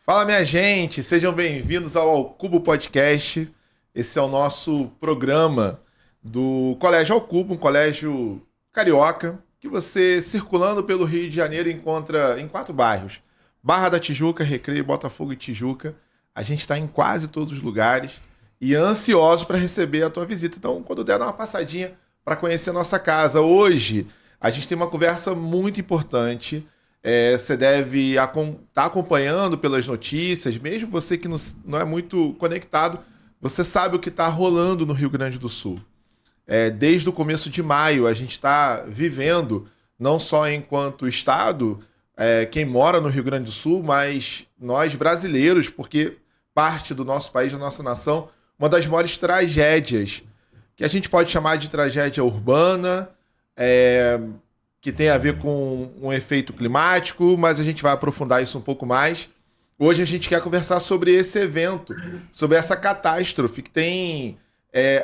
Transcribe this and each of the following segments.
Fala, minha gente, sejam bem-vindos ao Cubo Podcast. Esse é o nosso programa do Colégio Ao Cubo, um colégio carioca, que você, circulando pelo Rio de Janeiro, encontra em 4 bairros: Barra da Tijuca, Recreio, Botafogo e Tijuca. A gente está em quase todos os lugares e ansiosos para receber a tua visita. Então, quando der, dá uma passadinha para conhecer a nossa casa. Hoje, a gente tem uma conversa muito importante. Você deve estar acompanhando pelas notícias, mesmo você que não é muito conectado, você sabe o que está rolando no Rio Grande do Sul. Desde o começo de maio, a gente está vivendo, não só enquanto Estado, quem mora no Rio Grande do Sul, mas nós brasileiros, porque parte do nosso país, da nossa nação, uma das maiores tragédias, que a gente pode chamar de tragédia urbana, que tem a ver com um efeito climático, mas a gente vai aprofundar isso um pouco mais. Hoje a gente quer conversar sobre esse evento, sobre essa catástrofe que tem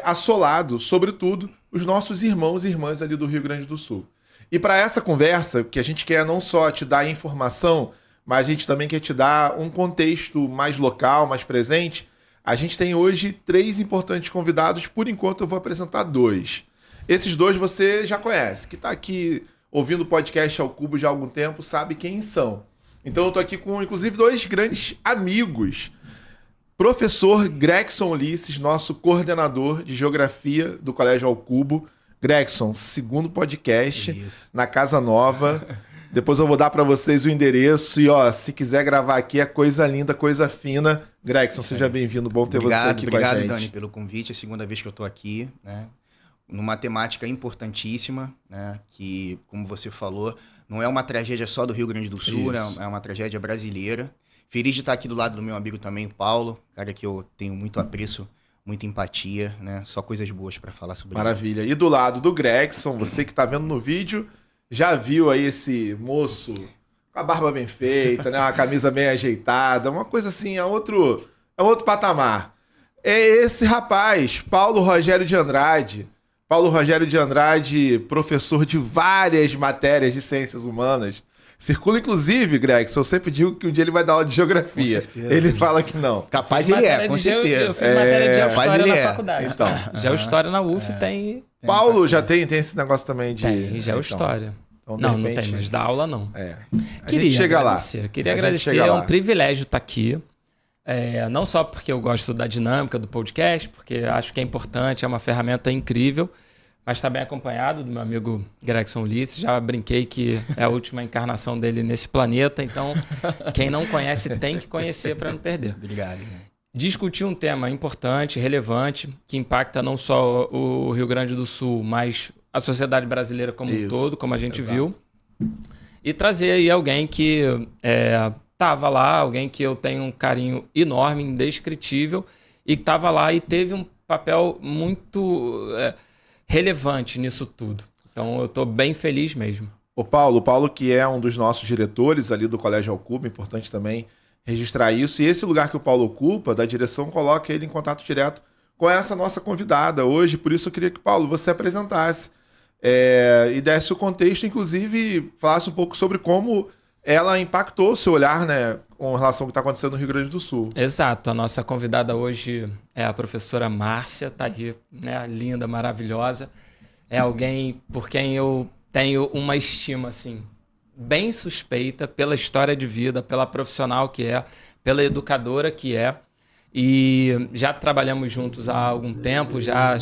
assolado, sobretudo, os nossos irmãos e irmãs ali do Rio Grande do Sul. E para essa conversa, que a gente quer não só te dar informação, mas a gente também quer te dar um contexto mais local, mais presente, a gente tem hoje 3 importantes convidados. Por enquanto eu vou apresentar 2. Esses 2 você já conhece, que está aqui ouvindo o podcast Ao Cubo já há algum tempo, sabe quem são. Então eu tô aqui com, inclusive, 2 grandes amigos. Professor Gregson Ulisses, nosso coordenador de Geografia do Colégio Ao Cubo. Gregson, segundo podcast na Casa Nova. Depois eu vou dar para vocês o endereço e, se quiser gravar aqui, é coisa linda, coisa fina. Gregson, seja bem-vindo, bom ter você aqui com a gente. Obrigado, Dani, pelo convite. É a segunda vez que eu tô aqui, né? Numa temática importantíssima, né, que, como você falou, não é uma tragédia só do Rio Grande do Sul, né, é uma tragédia brasileira. Feliz de estar aqui do lado do meu amigo também, Paulo, cara que eu tenho muito apreço, muita empatia, né, só coisas boas para falar sobre ele. Maravilha. E do lado do Gregson, você que está vendo no vídeo, já viu aí esse moço com a barba bem feita, né, uma camisa bem ajeitada, uma coisa assim, é outro patamar. É esse rapaz, Paulo Rogério de Andrade. Paulo Rogério de Andrade, professor de várias matérias de ciências humanas. Circula, inclusive, Gregson, eu sempre digo que um dia ele vai dar aula de geografia. Com certeza. Ele fala que não. Capaz ele é, com certeza. Eu fiz matéria de Geohistória na faculdade. Então, Geohistória na UF tem... Paulo já tem esse negócio também de... Tem, Geohistória. Então, não tem, mas da aula não. A gente chega lá. Queria agradecer, é um privilégio estar aqui. Não só porque eu gosto da dinâmica do podcast, porque acho que é importante, é uma ferramenta incrível, mas está bem acompanhado do meu amigo Gregson Ulisses. Já brinquei que é a última encarnação dele nesse planeta, então quem não conhece tem que conhecer para não perder. Obrigado. Discutir um tema importante, relevante, que impacta não só o Rio Grande do Sul, mas a sociedade brasileira como um todo, como a gente viu, e trazer aí alguém que estava lá, alguém que eu tenho um carinho enorme, indescritível, e que estava lá e teve um papel muito relevante nisso tudo. Então eu estou bem feliz mesmo. O Paulo que é um dos nossos diretores ali do Colégio Ao Cubo, importante também registrar isso. E esse lugar que o Paulo ocupa, da direção, coloca ele em contato direto com essa nossa convidada hoje. Por isso eu queria que, Paulo, você apresentasse e desse o contexto, inclusive falasse um pouco sobre como ela impactou o seu olhar, né, com relação ao que está acontecendo no Rio Grande do Sul. Exato. A nossa convidada hoje é a professora Márcia, tá aqui, né, linda, maravilhosa. É alguém por quem eu tenho uma estima, assim, bem suspeita pela história de vida, pela profissional que é, pela educadora que é. E já trabalhamos juntos há algum tempo, já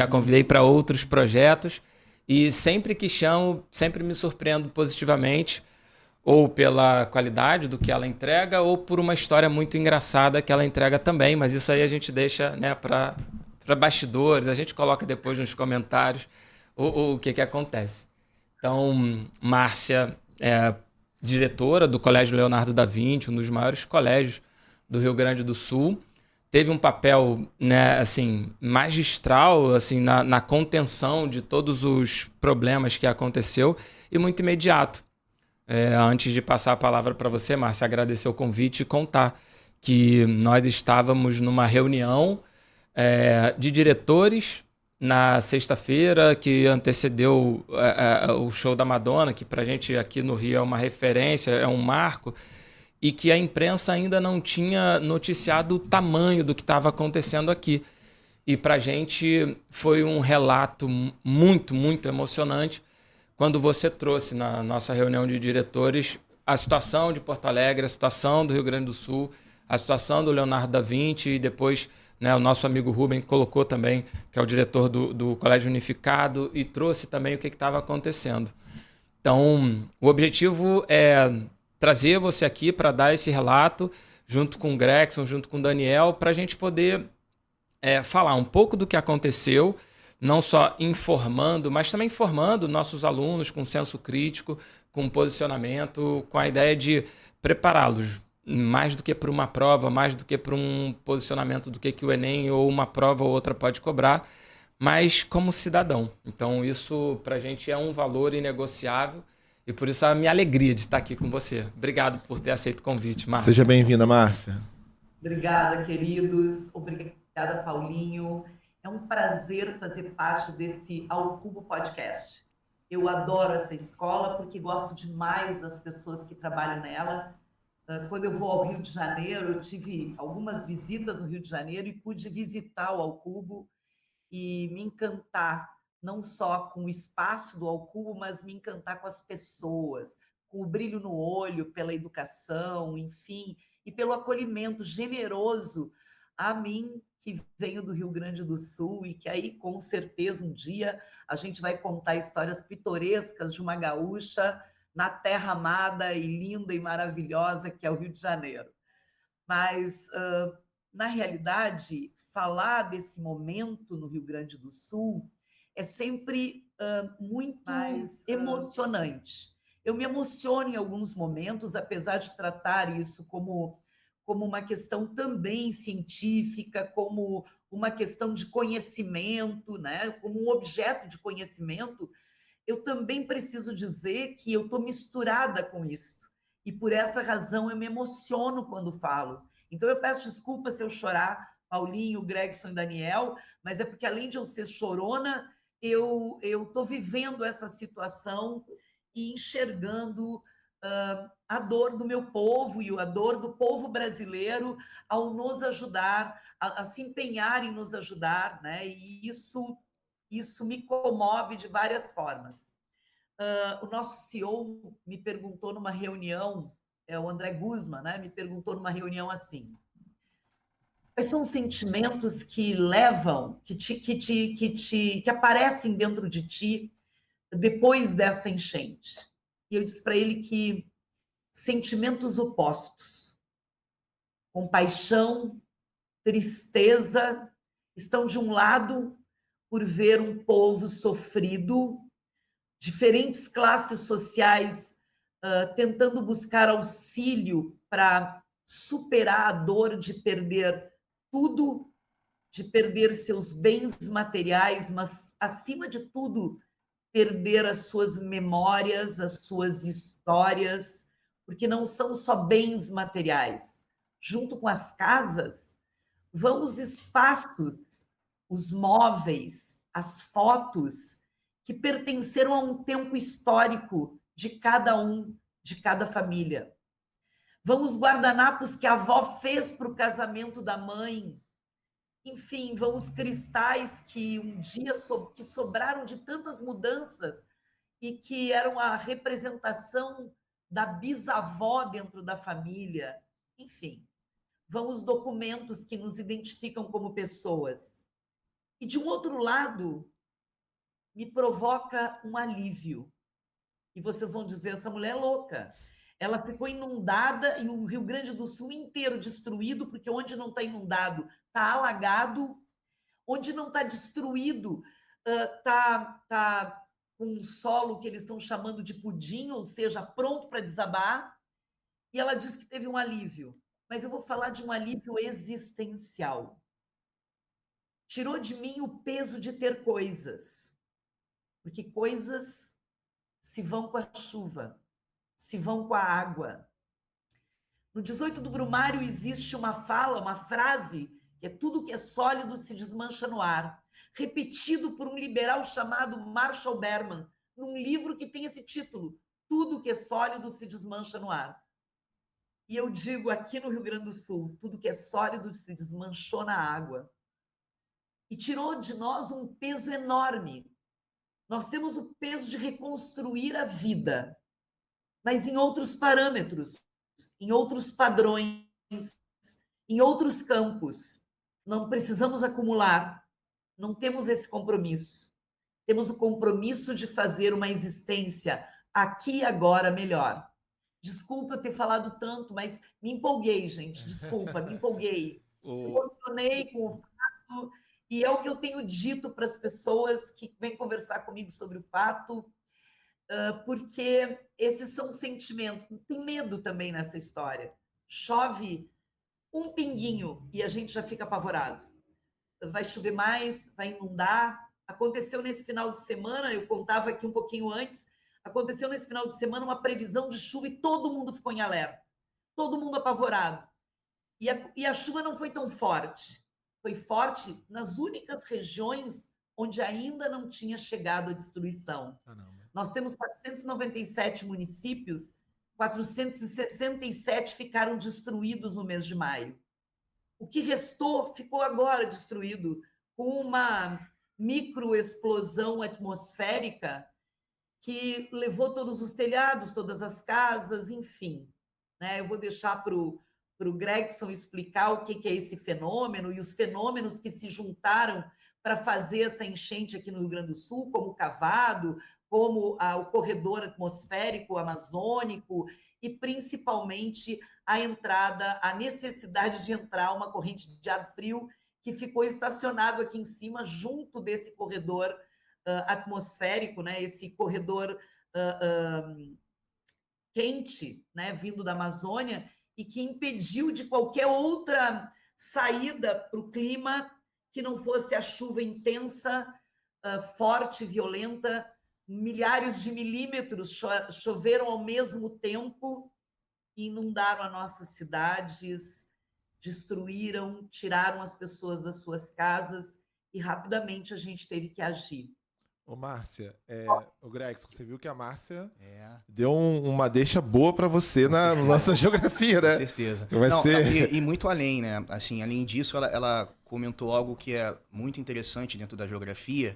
convidei para outros projetos. E sempre que chamo, sempre me surpreendo positivamente, ou pela qualidade do que ela entrega, ou por uma história muito engraçada que ela entrega também. Mas isso aí a gente deixa, né, para bastidores, a gente coloca depois nos comentários o que acontece. Então, Márcia é diretora do Colégio Leonardo da Vinci, um dos maiores colégios do Rio Grande do Sul. Teve um papel, né, assim, magistral, assim, na contenção de todos os problemas que aconteceu e muito imediato. Antes de passar a palavra para você, Márcia, agradecer o convite e contar que nós estávamos numa reunião de diretores na sexta-feira, que antecedeu o show da Madonna, que para a gente aqui no Rio é uma referência, é um marco. e que a imprensa ainda não tinha noticiado o tamanho do que estava acontecendo aqui. E para a gente foi um relato muito, muito emocionante quando você trouxe na nossa reunião de diretores a situação de Porto Alegre, a situação do Rio Grande do Sul, a situação do Leonardo da Vinci e depois, né, o nosso amigo Rubem colocou também, que é o diretor do Colégio Unificado, e trouxe também o que estava acontecendo. Então, o objetivo é trazer você aqui para dar esse relato, junto com o Gregson, junto com o Daniel, para a gente poder falar um pouco do que aconteceu, não só informando, mas também formando nossos alunos com senso crítico, com posicionamento, com a ideia de prepará-los mais do que para uma prova, mais do que para um posicionamento do que o Enem ou uma prova ou outra pode cobrar, mas como cidadão. Então isso para a gente é um valor inegociável e por isso a minha alegria de estar aqui com você. Obrigado por ter aceito o convite, Márcia. Seja bem-vinda, Márcia. Obrigada, queridos. Obrigada, Paulinho. É um prazer fazer parte desse Ao Cubo Podcast. Eu adoro essa escola porque gosto demais das pessoas que trabalham nela. Quando eu vou ao Rio de Janeiro, eu tive algumas visitas no Rio de Janeiro e pude visitar o Ao Cubo e me encantar, não só com o espaço do Ao Cubo, mas me encantar com as pessoas, com o brilho no olho, pela educação, enfim, e pelo acolhimento generoso a mim, que venho do Rio Grande do Sul, e que aí, com certeza, um dia a gente vai contar histórias pitorescas de uma gaúcha na terra amada e linda e maravilhosa que é o Rio de Janeiro. Mas, na realidade, falar desse momento no Rio Grande do Sul é sempre muito emocionante. Eu me emociono em alguns momentos, apesar de tratar isso como uma questão também científica, como uma questão de conhecimento, né? Como um objeto de conhecimento, eu também preciso dizer que eu estou misturada com isto. E por essa razão eu me emociono quando falo. Então eu peço desculpa se eu chorar, Paulinho, Gregson e Daniel, mas é porque além de eu ser chorona, eu estou vivendo essa situação e enxergando a dor do meu povo e a dor do povo brasileiro ao nos ajudar, a se empenhar em nos ajudar, né? E isso me comove de várias formas. O nosso CEO me perguntou numa reunião, o André Guzman, né? Me perguntou numa reunião assim: quais são os sentimentos que levam, que aparecem dentro de ti depois desta enchente? E eu disse para ele que sentimentos opostos, compaixão, tristeza, estão de um lado por ver um povo sofrido, diferentes classes sociais tentando buscar auxílio para superar a dor de perder tudo, de perder seus bens materiais, mas, acima de tudo, perder as suas memórias, as suas histórias, porque não são só bens materiais. Junto com as casas, vão os espaços, os móveis, as fotos que pertenceram a um tempo histórico de cada um, de cada família. Vão os guardanapos que a avó fez para o casamento da mãe. Enfim, vão os cristais que um dia que sobraram de tantas mudanças e que eram a representação da bisavó dentro da família. Enfim, vão os documentos que nos identificam como pessoas. E, de um outro lado, me provoca um alívio. E vocês vão dizer, essa mulher é louca. Ela ficou inundada e o Rio Grande do Sul inteiro destruído, porque onde não está inundado está alagado, onde não está destruído está com um solo que eles estão chamando de pudim, ou seja, pronto para desabar. E ela diz que teve um alívio. Mas eu vou falar de um alívio existencial. Tirou de mim o peso de ter coisas, porque coisas se vão com a chuva, se vão com a água. No 18 do Brumário existe uma fala, uma frase, que é tudo que é sólido se desmancha no ar, repetido por um liberal chamado Marshall Berman, num livro que tem esse título, Tudo que é sólido se desmancha no ar. E eu digo, aqui no Rio Grande do Sul, tudo que é sólido se desmanchou na água. E tirou de nós um peso enorme. Nós temos o peso de reconstruir a vida, mas em outros parâmetros, em outros padrões, em outros campos. Não precisamos acumular, não temos esse compromisso. Temos o compromisso de fazer uma existência aqui e agora melhor. Desculpa eu ter falado tanto, mas me empolguei, gente. Desculpa, me empolguei. Me emocionei com o fato, e é o que eu tenho dito para as pessoas que vêm conversar comigo sobre o fato, porque esses são sentimentos. Tem medo também nessa história. Chove um pinguinho e a gente já fica apavorado. Vai chover mais, vai inundar. Aconteceu nesse final de semana, eu contava aqui um pouquinho antes, aconteceu nesse final de semana uma previsão de chuva e todo mundo ficou em alerta. Todo mundo apavorado. E a chuva não foi tão forte. Foi forte nas únicas regiões onde ainda não tinha chegado a destruição. Nós temos 497 municípios, 467 ficaram destruídos no mês de maio. O que restou ficou agora destruído, com uma microexplosão atmosférica que levou todos os telhados, todas as casas, enfim. Né? Eu vou deixar para o Gregson explicar o que é esse fenômeno e os fenômenos que se juntaram para fazer essa enchente aqui no Rio Grande do Sul, como o cavado, como o corredor atmosférico amazônico e, principalmente, a necessidade de entrar uma corrente de ar frio que ficou estacionado aqui em cima, junto desse corredor atmosférico, né? Esse corredor quente, né? Vindo da Amazônia, e que impediu de qualquer outra saída para o clima que não fosse a chuva intensa, forte, violenta. Milhares de milímetros choveram ao mesmo tempo e inundaram as nossas cidades, destruíram, tiraram as pessoas das suas casas e rapidamente a gente teve que agir. Ô, Márcia, o Gregson, você viu que a Márcia deu uma deixa boa para você na nossa geografia, né? Com certeza. E muito além, né? Assim, além disso, ela comentou algo que é muito interessante dentro da geografia,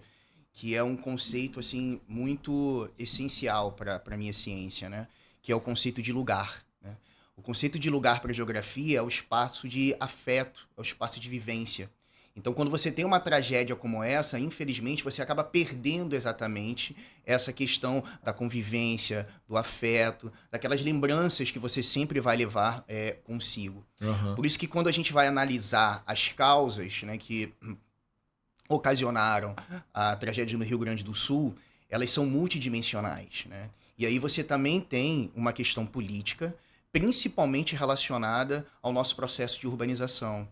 que é um conceito assim muito essencial para a minha ciência, né? Que é o conceito de lugar. Né? O conceito de lugar para a geografia é o espaço de afeto, é o espaço de vivência. Então, quando você tem uma tragédia como essa, infelizmente, você acaba perdendo exatamente essa questão da convivência, do afeto, daquelas lembranças que você sempre vai levar consigo. Uhum. Por isso que quando a gente vai analisar as causas, né, que ocasionaram a tragédia no Rio Grande do Sul, elas são multidimensionais, né? E aí você também tem uma questão política, principalmente relacionada ao nosso processo de urbanização,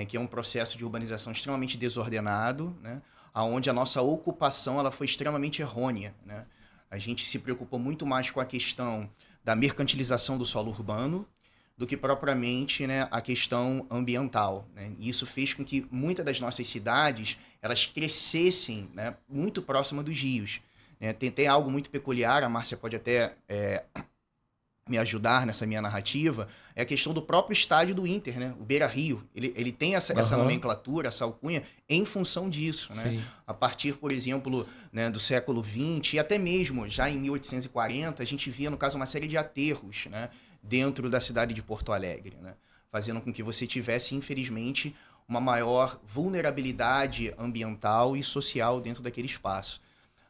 que é um processo de urbanização extremamente desordenado, né? Onde a nossa ocupação ela foi extremamente errônea. Né? A gente se preocupou muito mais com a questão da mercantilização do solo urbano do que propriamente, né, a questão ambiental. Né? E isso fez com que muitas das nossas cidades elas crescessem, né, muito próxima dos rios. Né? Tem algo muito peculiar, a Márcia pode até me ajudar nessa minha narrativa, é a questão do próprio estádio do Inter, né? O Beira-Rio. Ele tem essa nomenclatura, essa alcunha, em função disso. Né? A partir, por exemplo, né, do século XX, e até mesmo já em 1840, a gente via, no caso, uma série de aterros, né, dentro da cidade de Porto Alegre, né? Fazendo com que você tivesse, infelizmente, uma maior vulnerabilidade ambiental e social dentro daquele espaço.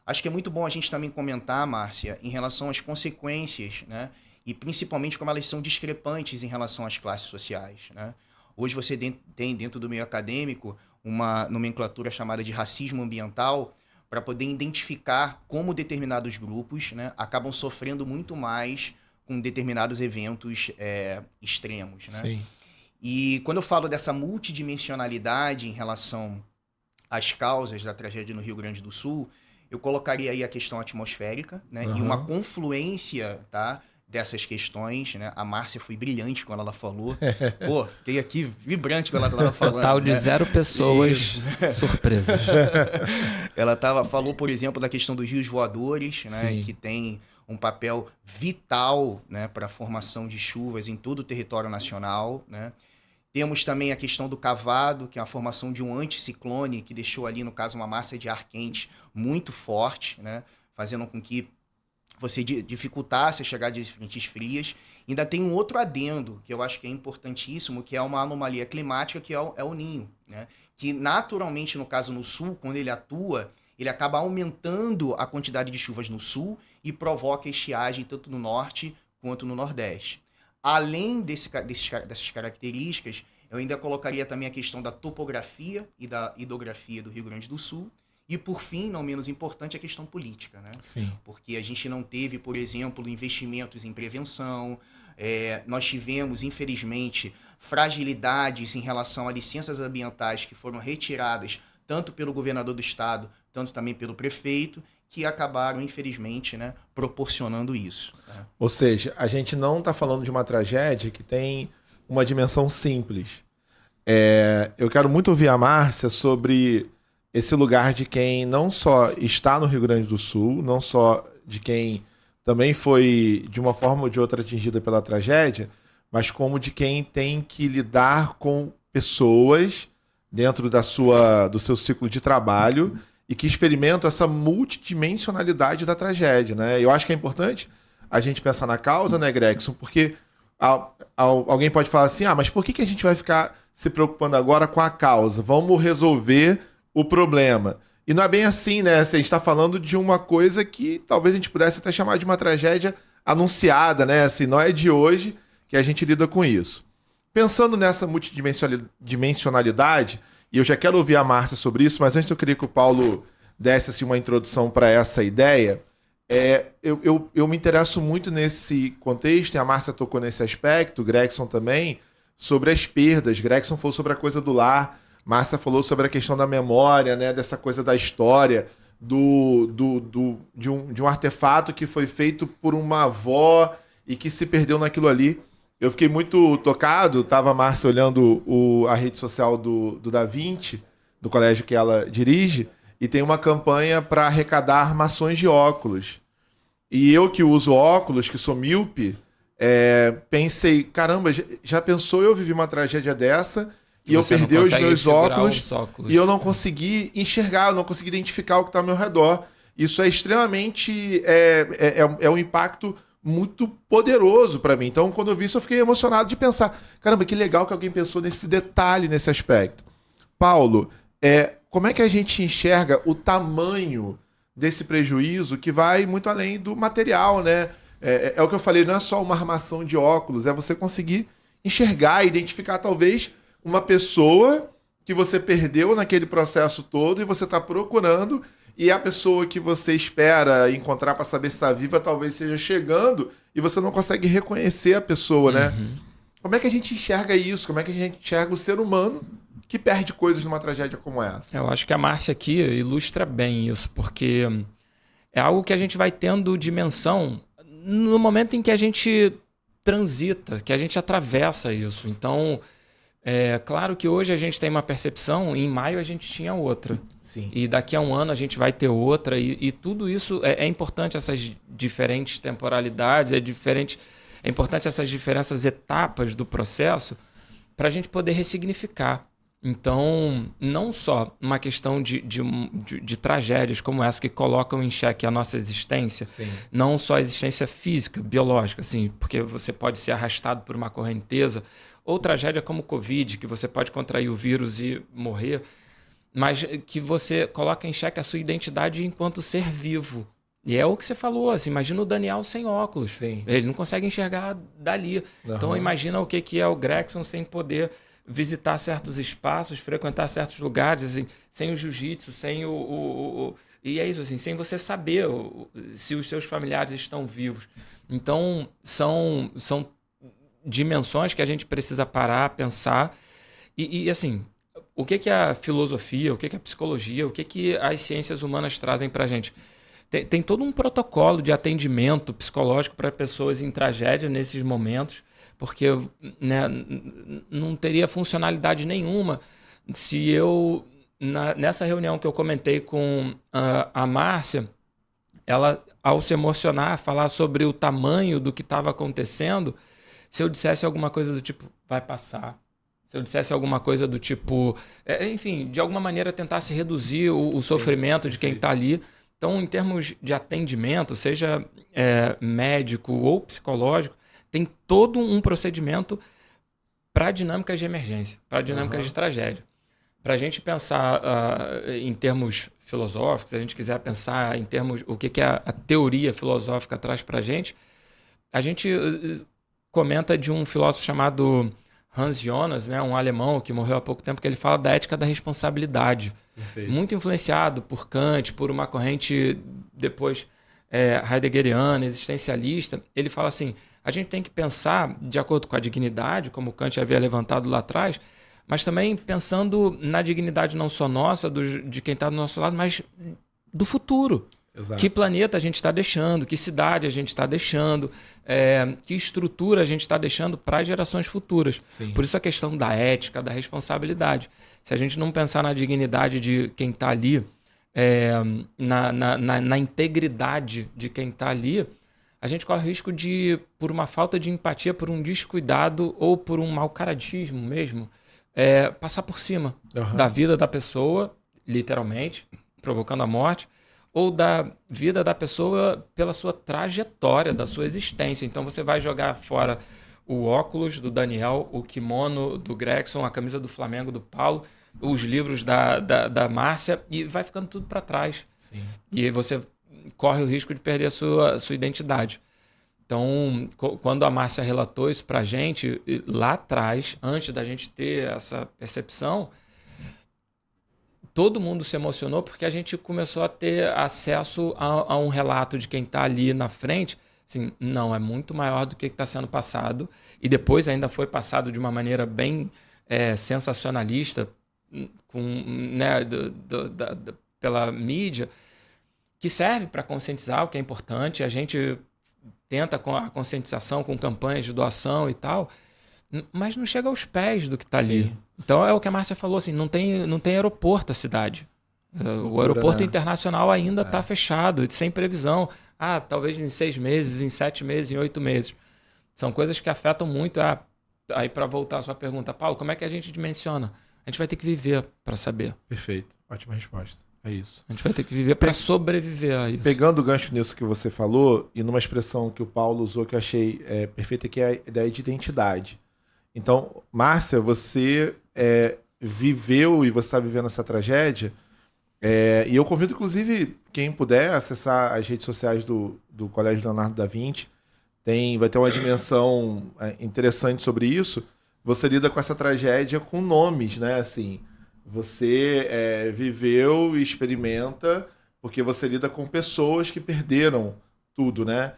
Acho que é muito bom a gente também comentar, Márcia, em relação às consequências, né? E principalmente como elas são discrepantes em relação às classes sociais. Né? Hoje você tem dentro do meio acadêmico uma nomenclatura chamada de racismo ambiental para poder identificar como determinados grupos, né, acabam sofrendo muito mais com determinados eventos extremos. Né? Sim. E quando eu falo dessa multidimensionalidade em relação às causas da tragédia no Rio Grande do Sul, eu colocaria aí a questão atmosférica, né, e uma confluência, tá, dessas questões, né? A Márcia foi brilhante quando ela falou. Pô, fiquei aqui vibrante quando ela estava falando. Total de 0 pessoas surpresas. Ela falou, por exemplo, da questão dos rios voadores, né? Que tem um papel vital, né, para a formação de chuvas em todo o território nacional, né? Temos também a questão do cavado, que é a formação de um anticiclone, que deixou ali, no caso, uma massa de ar quente muito forte, né, fazendo com que você dificultasse a chegada de frentes frias. Ainda tem um outro adendo, que eu acho que é importantíssimo, que é uma anomalia climática, que é o Ninho, né? Que naturalmente, no caso no sul, quando ele atua, ele acaba aumentando a quantidade de chuvas no sul e provoca estiagem tanto no norte quanto no nordeste. Além dessas características, eu ainda colocaria também a questão da topografia e da hidrografia do Rio Grande do Sul. E, por fim, não menos importante, a questão política, né? Sim. Porque a gente não teve, por exemplo, investimentos em prevenção, nós tivemos, infelizmente, fragilidades em relação a licenças ambientais que foram retiradas tanto pelo governador do estado, tanto também pelo prefeito, que acabaram, infelizmente, né, proporcionando isso. Né? Ou seja, a gente não está falando de uma tragédia que tem uma dimensão simples. Eu quero muito ouvir a Márcia sobre esse lugar de quem não só está no Rio Grande do Sul, não só de quem também foi, de uma forma ou de outra, atingida pela tragédia, mas como de quem tem que lidar com pessoas dentro do seu ciclo de trabalho e que experimentam essa multidimensionalidade da tragédia, né? Eu acho que é importante a gente pensar na causa, né, Gregson? Porque alguém pode falar assim, mas por que a gente vai ficar se preocupando agora com a causa? Vamos resolver o problema. E não é bem assim, né? Assim, a gente está falando de uma coisa que talvez a gente pudesse até chamar de uma tragédia anunciada, né? Assim, não é de hoje que a gente lida com isso. Pensando nessa multidimensionalidade, e eu já quero ouvir a Márcia sobre isso, mas antes eu queria que o Paulo desse assim, uma introdução para essa ideia. Eu me interesso muito nesse contexto, e a Márcia tocou nesse aspecto, o Gregson também, sobre as perdas. Gregson falou sobre a coisa do lar, Márcia falou sobre a questão da memória, né, dessa coisa da história, de um artefato que foi feito por uma avó e que se perdeu naquilo ali. Eu fiquei muito tocado, estava a Márcia olhando a rede social do Da Vinci, do colégio que ela dirige, e tem uma campanha para arrecadar armações de óculos. E eu que uso óculos, que sou míope, pensei, caramba, já pensou eu vivi uma tragédia dessa e eu perdi os meus óculos e eu não consegui enxergar, eu não consegui identificar o que está ao meu redor. Isso é extremamente... é um impacto muito poderoso para mim. Então, quando eu vi isso, eu fiquei emocionado de pensar, caramba, que legal que alguém pensou nesse detalhe, nesse aspecto. Paulo, como é que a gente enxerga o tamanho desse prejuízo que vai muito além do material, né? É o que eu falei, não é só uma armação de óculos, é você conseguir enxergar, identificar talvez uma pessoa que você perdeu naquele processo todo e você está procurando, e a pessoa que você espera encontrar para saber se está viva talvez esteja chegando e você não consegue reconhecer a pessoa, né? Como é que a gente enxerga isso? Como é que a gente enxerga o ser humano que perde coisas numa tragédia como essa? Eu acho que a Márcia aqui ilustra bem isso, porque é algo que a gente vai tendo dimensão no momento em que a gente transita, que a gente atravessa isso. Então, claro que hoje a gente tem uma percepção, em maio a gente tinha outra. Sim. E daqui a um ano a gente vai ter outra, e tudo isso é importante, essas diferentes temporalidades, é importante essas diferentes etapas do processo para a gente poder ressignificar. Então, não só uma questão de tragédias como essa que colocam em xeque a nossa existência, Sim. não só a existência física, biológica, assim, porque você pode ser arrastado por uma correnteza, ou tragédia como o Covid, que você pode contrair o vírus e morrer, mas que você coloca em xeque a sua identidade enquanto ser vivo. E é o que você falou, assim, imagina o Daniel sem óculos. Sim. Ele não consegue enxergar dali. Uhum. Então imagina o que é o Gregson sem poder visitar certos espaços, frequentar certos lugares, assim, sem o jiu-jitsu, sem e é isso, assim, sem você saber se os seus familiares estão vivos. Então são dimensões que a gente precisa parar, pensar e assim, o que a filosofia, o que a psicologia, o que as ciências humanas trazem para a gente? Tem todo um protocolo de atendimento psicológico para pessoas em tragédia nesses momentos, porque, né, não teria funcionalidade nenhuma se eu, nessa reunião que eu comentei com a Márcia, ela, ao se emocionar, falar sobre o tamanho do que estava acontecendo, se eu dissesse alguma coisa do tipo, vai passar. Se eu dissesse alguma coisa do tipo... enfim, de alguma maneira tentasse reduzir o sofrimento de quem está ali. Então, em termos de atendimento, seja médico ou psicológico, tem todo um procedimento para dinâmicas de emergência, para dinâmicas de tragédia. Para a gente pensar em termos filosóficos, se a gente quiser pensar em termos... O que a teoria filosófica traz para a gente comenta de um filósofo chamado Hans Jonas, né, um alemão que morreu há pouco tempo, que ele fala da ética da responsabilidade. Perfeito. Muito influenciado por Kant, por uma corrente depois heideggeriana, existencialista. Ele fala assim, a gente tem que pensar de acordo com a dignidade, como Kant havia levantado lá atrás, mas também pensando na dignidade não só nossa, de quem está do nosso lado, mas do futuro. Exato. Que planeta a gente está deixando, que cidade a gente está deixando, que estrutura a gente está deixando para as gerações futuras. Sim. Por isso a questão da ética, da responsabilidade. Se a gente não pensar na dignidade de quem está ali, na integridade de quem está ali, a gente corre o risco de, por uma falta de empatia, por um descuidado ou por um mau caratismo mesmo, passar por cima da vida da pessoa, literalmente, provocando a morte, ou da vida da pessoa pela sua trajetória, da sua existência. Então você vai jogar fora o óculos do Daniel, o kimono do Gregson, a camisa do Flamengo do Paulo, os livros da Márcia, e vai ficando tudo para trás. Sim. E você corre o risco de perder a sua identidade. Então, quando a Márcia relatou isso para a gente, lá atrás, antes da gente ter essa percepção, todo mundo se emocionou porque a gente começou a ter acesso a um relato de quem está ali na frente. Assim, não, é muito maior do que está sendo passado. E depois ainda foi passado de uma maneira bem sensacionalista pela mídia, que serve para conscientizar o que é importante. A gente tenta com a conscientização, com campanhas de doação e tal, mas não chega aos pés do que está ali. Então é o que a Márcia falou, assim, não tem aeroporto a cidade. O aeroporto internacional ainda está fechado, sem previsão. Talvez em 6 meses, em 7 meses, em 8 meses. São coisas que afetam muito. Aí, para voltar à sua pergunta, Paulo, como é que a gente dimensiona? A gente vai ter que viver para saber. Perfeito. Ótima resposta. É isso. A gente vai ter que viver para sobreviver a isso. Pegando o gancho nisso que você falou, e numa expressão que o Paulo usou que eu achei perfeita, que é a ideia de identidade. Então, Márcia, você viveu e você está vivendo essa tragédia, e eu convido, inclusive, quem puder acessar as redes sociais do Colégio Leonardo da Vinci. Vai ter uma dimensão interessante sobre isso. Você lida com essa tragédia com nomes, né? Assim, você viveu e experimenta porque você lida com pessoas que perderam tudo, né?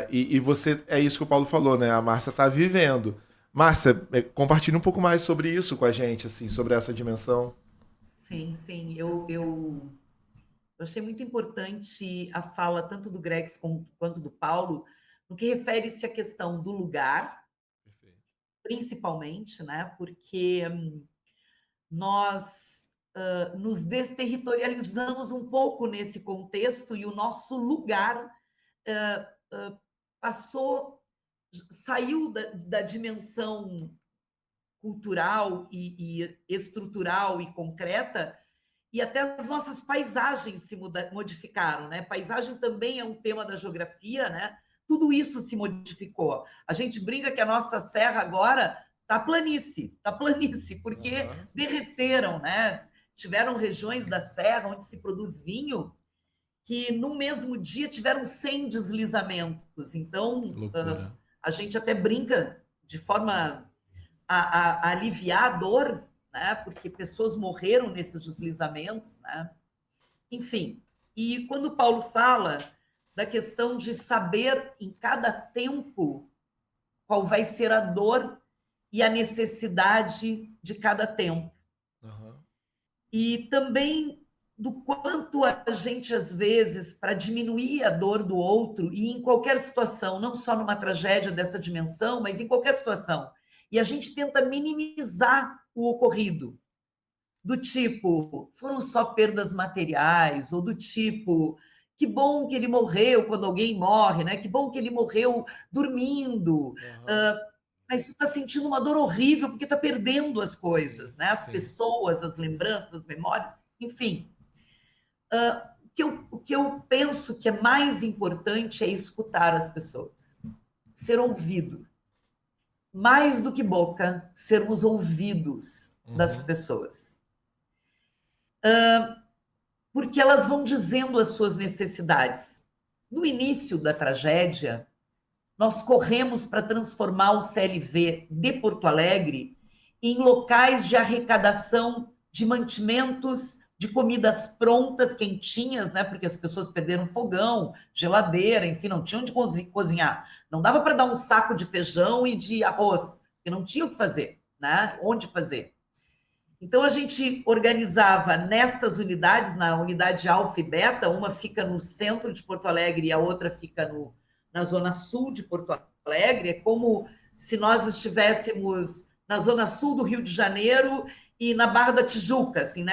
E você, é isso que o Paulo falou, né? A Márcia está vivendo. Márcia, compartilhe um pouco mais sobre isso com a gente, assim, sobre essa dimensão. Sim. Eu achei muito importante a fala tanto do Gregson quanto do Paulo, no que refere-se à questão do lugar, principalmente, né? Porque nós nos desterritorializamos um pouco nesse contexto e o nosso lugar saiu da dimensão cultural e estrutural e concreta, e até as nossas paisagens se modificaram, né? Paisagem também é um tema da geografia, né? Tudo isso se modificou. A gente brinca que a nossa serra agora está planície, porque derreteram, né? Tiveram regiões da serra onde se produz vinho que no mesmo dia tiveram 100 deslizamentos. Então, a gente até brinca de forma a aliviar a dor, né? Porque pessoas morreram nesses deslizamentos, né? Enfim, e quando o Paulo fala da questão de saber em cada tempo qual vai ser a dor e a necessidade de cada tempo. E também do quanto a gente, às vezes, para diminuir a dor do outro, e em qualquer situação, não só numa tragédia dessa dimensão, mas em qualquer situação, e a gente tenta minimizar o ocorrido, do tipo, foram só perdas materiais, ou do tipo, que bom que ele morreu quando alguém morre, né? Que bom que ele morreu dormindo. Mas tu está sentindo uma dor horrível porque está perdendo as coisas, né? As pessoas, as lembranças, as memórias, enfim. O que eu penso que é mais importante é escutar as pessoas, ser ouvido. Mais do que boca, sermos ouvidos das pessoas. Porque elas vão dizendo as suas necessidades. No início da tragédia, nós corremos para transformar o CLV de Porto Alegre em locais de arrecadação de mantimentos, de comidas prontas, quentinhas, né? Porque as pessoas perderam fogão, geladeira, enfim, não tinham onde cozinhar. Não dava para dar um saco de feijão e de arroz, porque não tinha o que fazer, né? Onde fazer. Então, a gente organizava nestas unidades, na unidade Alfa e Beta, uma fica no centro de Porto Alegre e a outra fica na zona sul de Porto Alegre. É como se nós estivéssemos na zona sul do Rio de Janeiro e na Barra da Tijuca, assim,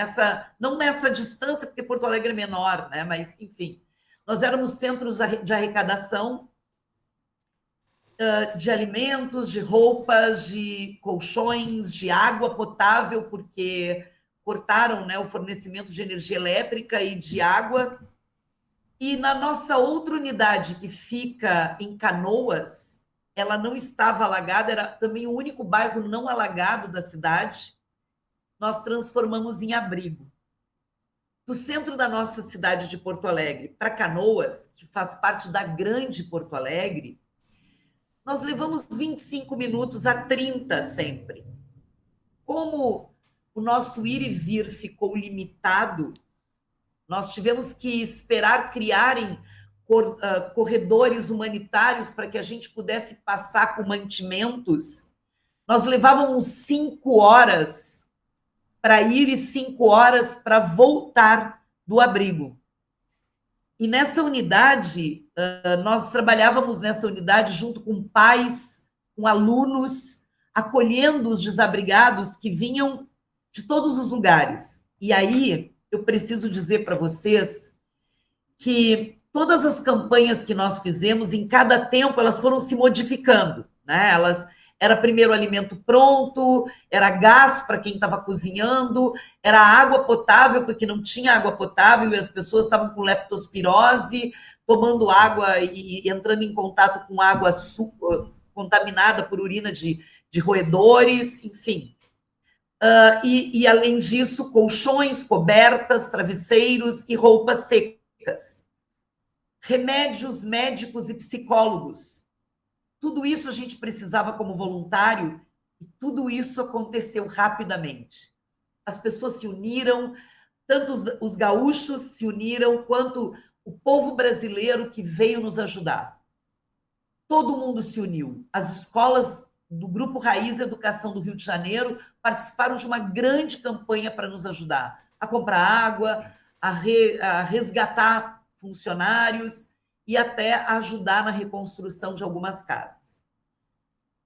não nessa distância, porque Porto Alegre é menor, né? Mas, enfim, nós éramos centros de arrecadação de alimentos, de roupas, de colchões, de água potável, porque cortaram, né, o fornecimento de energia elétrica e de água. E na nossa outra unidade, que fica em Canoas, ela não estava alagada, era também o único bairro não alagado da cidade, nós transformamos em abrigo. Do centro da nossa cidade de Porto Alegre para Canoas, que faz parte da grande Porto Alegre, nós levamos 25 minutos a 30 sempre. Como o nosso ir e vir ficou limitado, nós tivemos que esperar criarem corredores humanitários para que a gente pudesse passar com mantimentos. Nós levávamos 5 horas para ir e 5 horas para voltar do abrigo. E nessa unidade, nós trabalhávamos nessa unidade junto com pais, com alunos, acolhendo os desabrigados que vinham de todos os lugares. E aí, eu preciso dizer para vocês que todas as campanhas que nós fizemos, em cada tempo, elas foram se modificando, né? Era primeiro alimento pronto, era gás para quem estava cozinhando, era água potável, porque não tinha água potável e as pessoas estavam com leptospirose, tomando água e entrando em contato com água contaminada por urina de roedores, enfim. E, além disso, colchões, cobertas, travesseiros e roupas secas. Remédios médicos e psicólogos. Tudo isso a gente precisava como voluntário e tudo isso aconteceu rapidamente. As pessoas se uniram, tanto os gaúchos se uniram, quanto o povo brasileiro que veio nos ajudar. Todo mundo se uniu. As escolas do Grupo Raiz Educação do Rio de Janeiro participaram de uma grande campanha para nos ajudar a comprar água, a resgatar funcionários e até ajudar na reconstrução de algumas casas.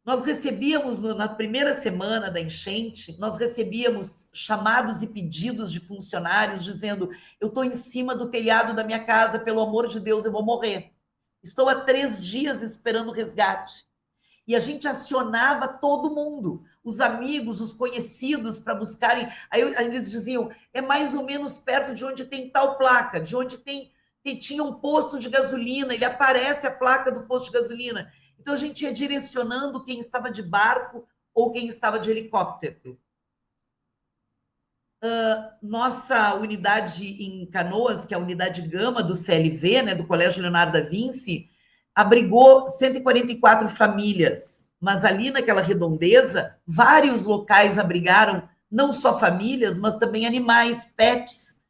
Nós recebíamos, na primeira semana da enchente, nós recebíamos chamados e pedidos de funcionários dizendo: eu estou em cima do telhado da minha casa, pelo amor de Deus, eu vou morrer. Estou há 3 dias esperando o resgate. E a gente acionava todo mundo, os amigos, os conhecidos, para buscarem. Aí eles diziam: é mais ou menos perto de onde tem tal placa, de onde tinha um posto de gasolina, ele aparece a placa do posto de gasolina. Então, a gente ia direcionando quem estava de barco ou quem estava de helicóptero. Nossa unidade em Canoas, que é a unidade Gama do CLV, né, do Colégio Leonardo da Vinci, abrigou 144 famílias, mas ali naquela redondeza, vários locais abrigaram não só famílias, mas também animais, pets.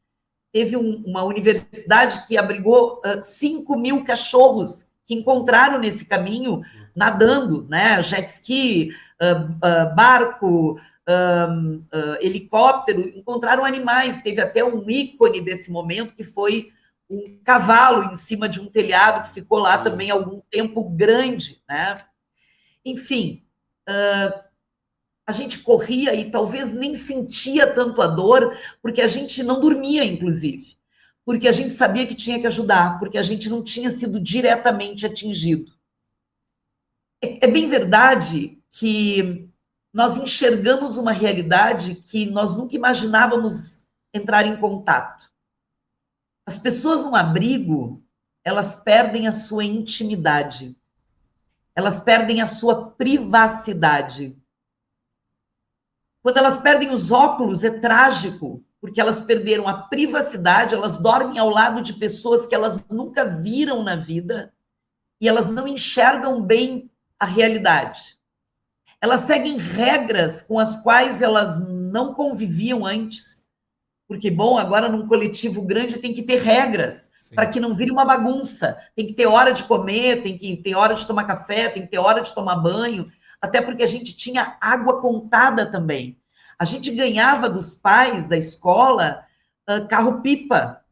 Teve uma universidade que abrigou 5.000 cachorros que encontraram nesse caminho nadando, né? Jet ski, barco, helicóptero, encontraram animais. Teve até um ícone desse momento que foi um cavalo em cima de um telhado que ficou lá também algum tempo grande, né? Enfim, a gente corria e talvez nem sentia tanto a dor, porque a gente não dormia, inclusive. porque a gente sabia que tinha que ajudar, porque a gente não tinha sido diretamente atingido. É bem verdade que nós enxergamos uma realidade que nós nunca imaginávamos entrar em contato. As pessoas no abrigo, elas perdem a sua intimidade, elas perdem a sua privacidade. Quando elas perdem os óculos, é trágico, porque elas perderam a privacidade, elas dormem ao lado de pessoas que elas nunca viram na vida e elas não enxergam bem a realidade. Elas seguem regras com as quais elas não conviviam antes, porque, bom, agora num coletivo grande tem que ter regras para que não vire uma bagunça. Tem que ter hora de comer, tem que ter hora de tomar café, tem que ter hora de tomar banho, até porque a gente tinha água contada também. A gente ganhava dos pais da escola carro-pipa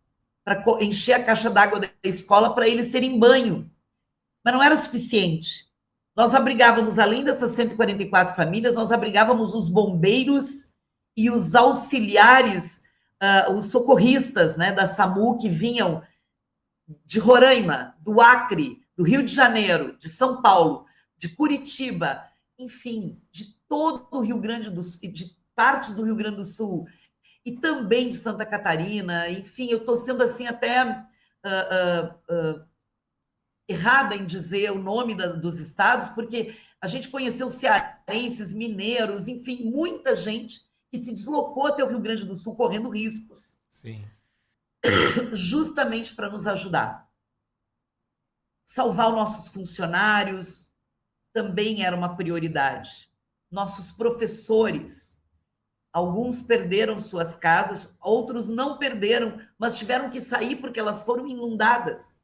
para encher a caixa d'água da escola para eles terem banho. Mas não era o suficiente. Nós abrigávamos, além dessas 144 famílias, nós abrigávamos os bombeiros e os auxiliares, os socorristas, né, da SAMU, que vinham de Roraima, do Acre, do Rio de Janeiro, de São Paulo, de Curitiba, enfim, de todo o Rio Grande do Sul, de partes do Rio Grande do Sul, e também de Santa Catarina. Enfim, eu estou sendo assim até errada em dizer o nome dos estados, porque a gente conheceu cearenses, mineiros, enfim, muita gente que se deslocou até o Rio Grande do Sul correndo riscos. Sim. Justamente para nos ajudar. Salvar os nossos funcionários também era uma prioridade. Nossos professores, alguns perderam suas casas, outros não perderam, mas tiveram que sair porque elas foram inundadas.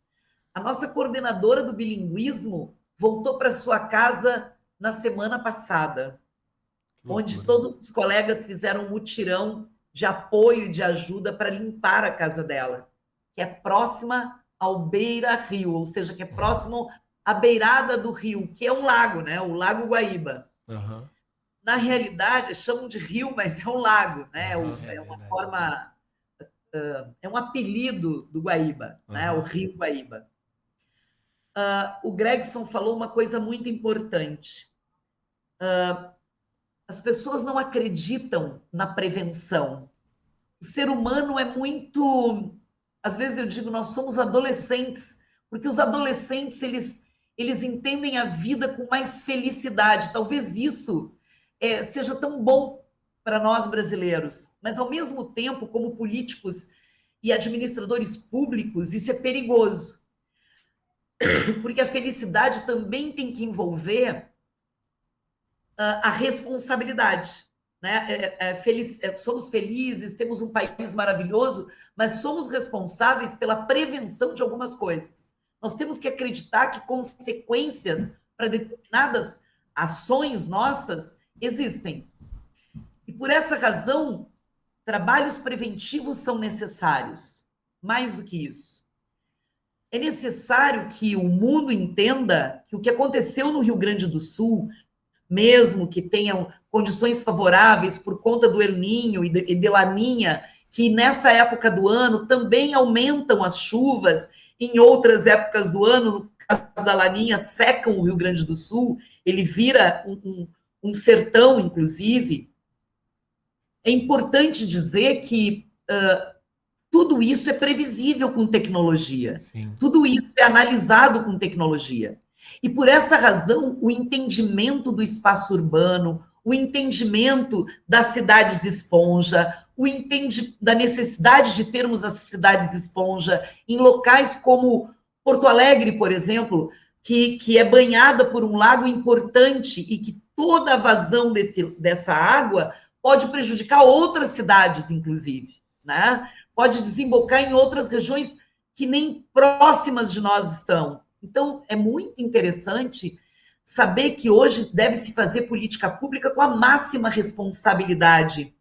A nossa coordenadora do bilinguismo voltou para sua casa na semana passada, onde todos os colegas fizeram um mutirão de apoio e de ajuda para limpar a casa dela, que é próxima ao Beira-Rio, ou seja, que é próximo à beirada do rio, que é um lago, né? O Lago Guaíba. Uhum. Na realidade, chamam de rio, mas é um lago, né? É uma forma... é um apelido do Guaíba, né? O Rio Guaíba. O Gregson falou uma coisa muito importante. As pessoas não acreditam na prevenção. O ser humano é muito... Às vezes eu digo, nós somos adolescentes, porque os adolescentes, eles entendem a vida com mais felicidade. Talvez isso seja tão bom para nós brasileiros, mas, ao mesmo tempo, como políticos e administradores públicos, isso é perigoso. Porque a felicidade também tem que envolver a responsabilidade. Né? Somos felizes, temos um país maravilhoso, mas somos responsáveis pela prevenção de algumas coisas. Nós temos que acreditar que consequências para determinadas ações nossas existem. E, por essa razão, trabalhos preventivos são necessários. Mais do que isso. É necessário que o mundo entenda que o que aconteceu no Rio Grande do Sul, mesmo que tenham condições favoráveis por conta do El Niño e de Laninha, que nessa época do ano também aumentam as chuvas, em outras épocas do ano, no caso da Laninha, secam o Rio Grande do Sul, ele vira um sertão, inclusive. É importante dizer que tudo isso é previsível com tecnologia. Sim. Tudo isso é analisado com tecnologia. E, por essa razão, o entendimento do espaço urbano, o entendimento das cidades esponja, da necessidade de termos as cidades esponja em locais como Porto Alegre, por exemplo, que é banhada por um lago importante e que toda a vazão dessa água pode prejudicar outras cidades, inclusive, né? Pode desembocar em outras regiões que nem próximas de nós estão. Então, é muito interessante saber que hoje deve-se fazer política pública com a máxima responsabilidade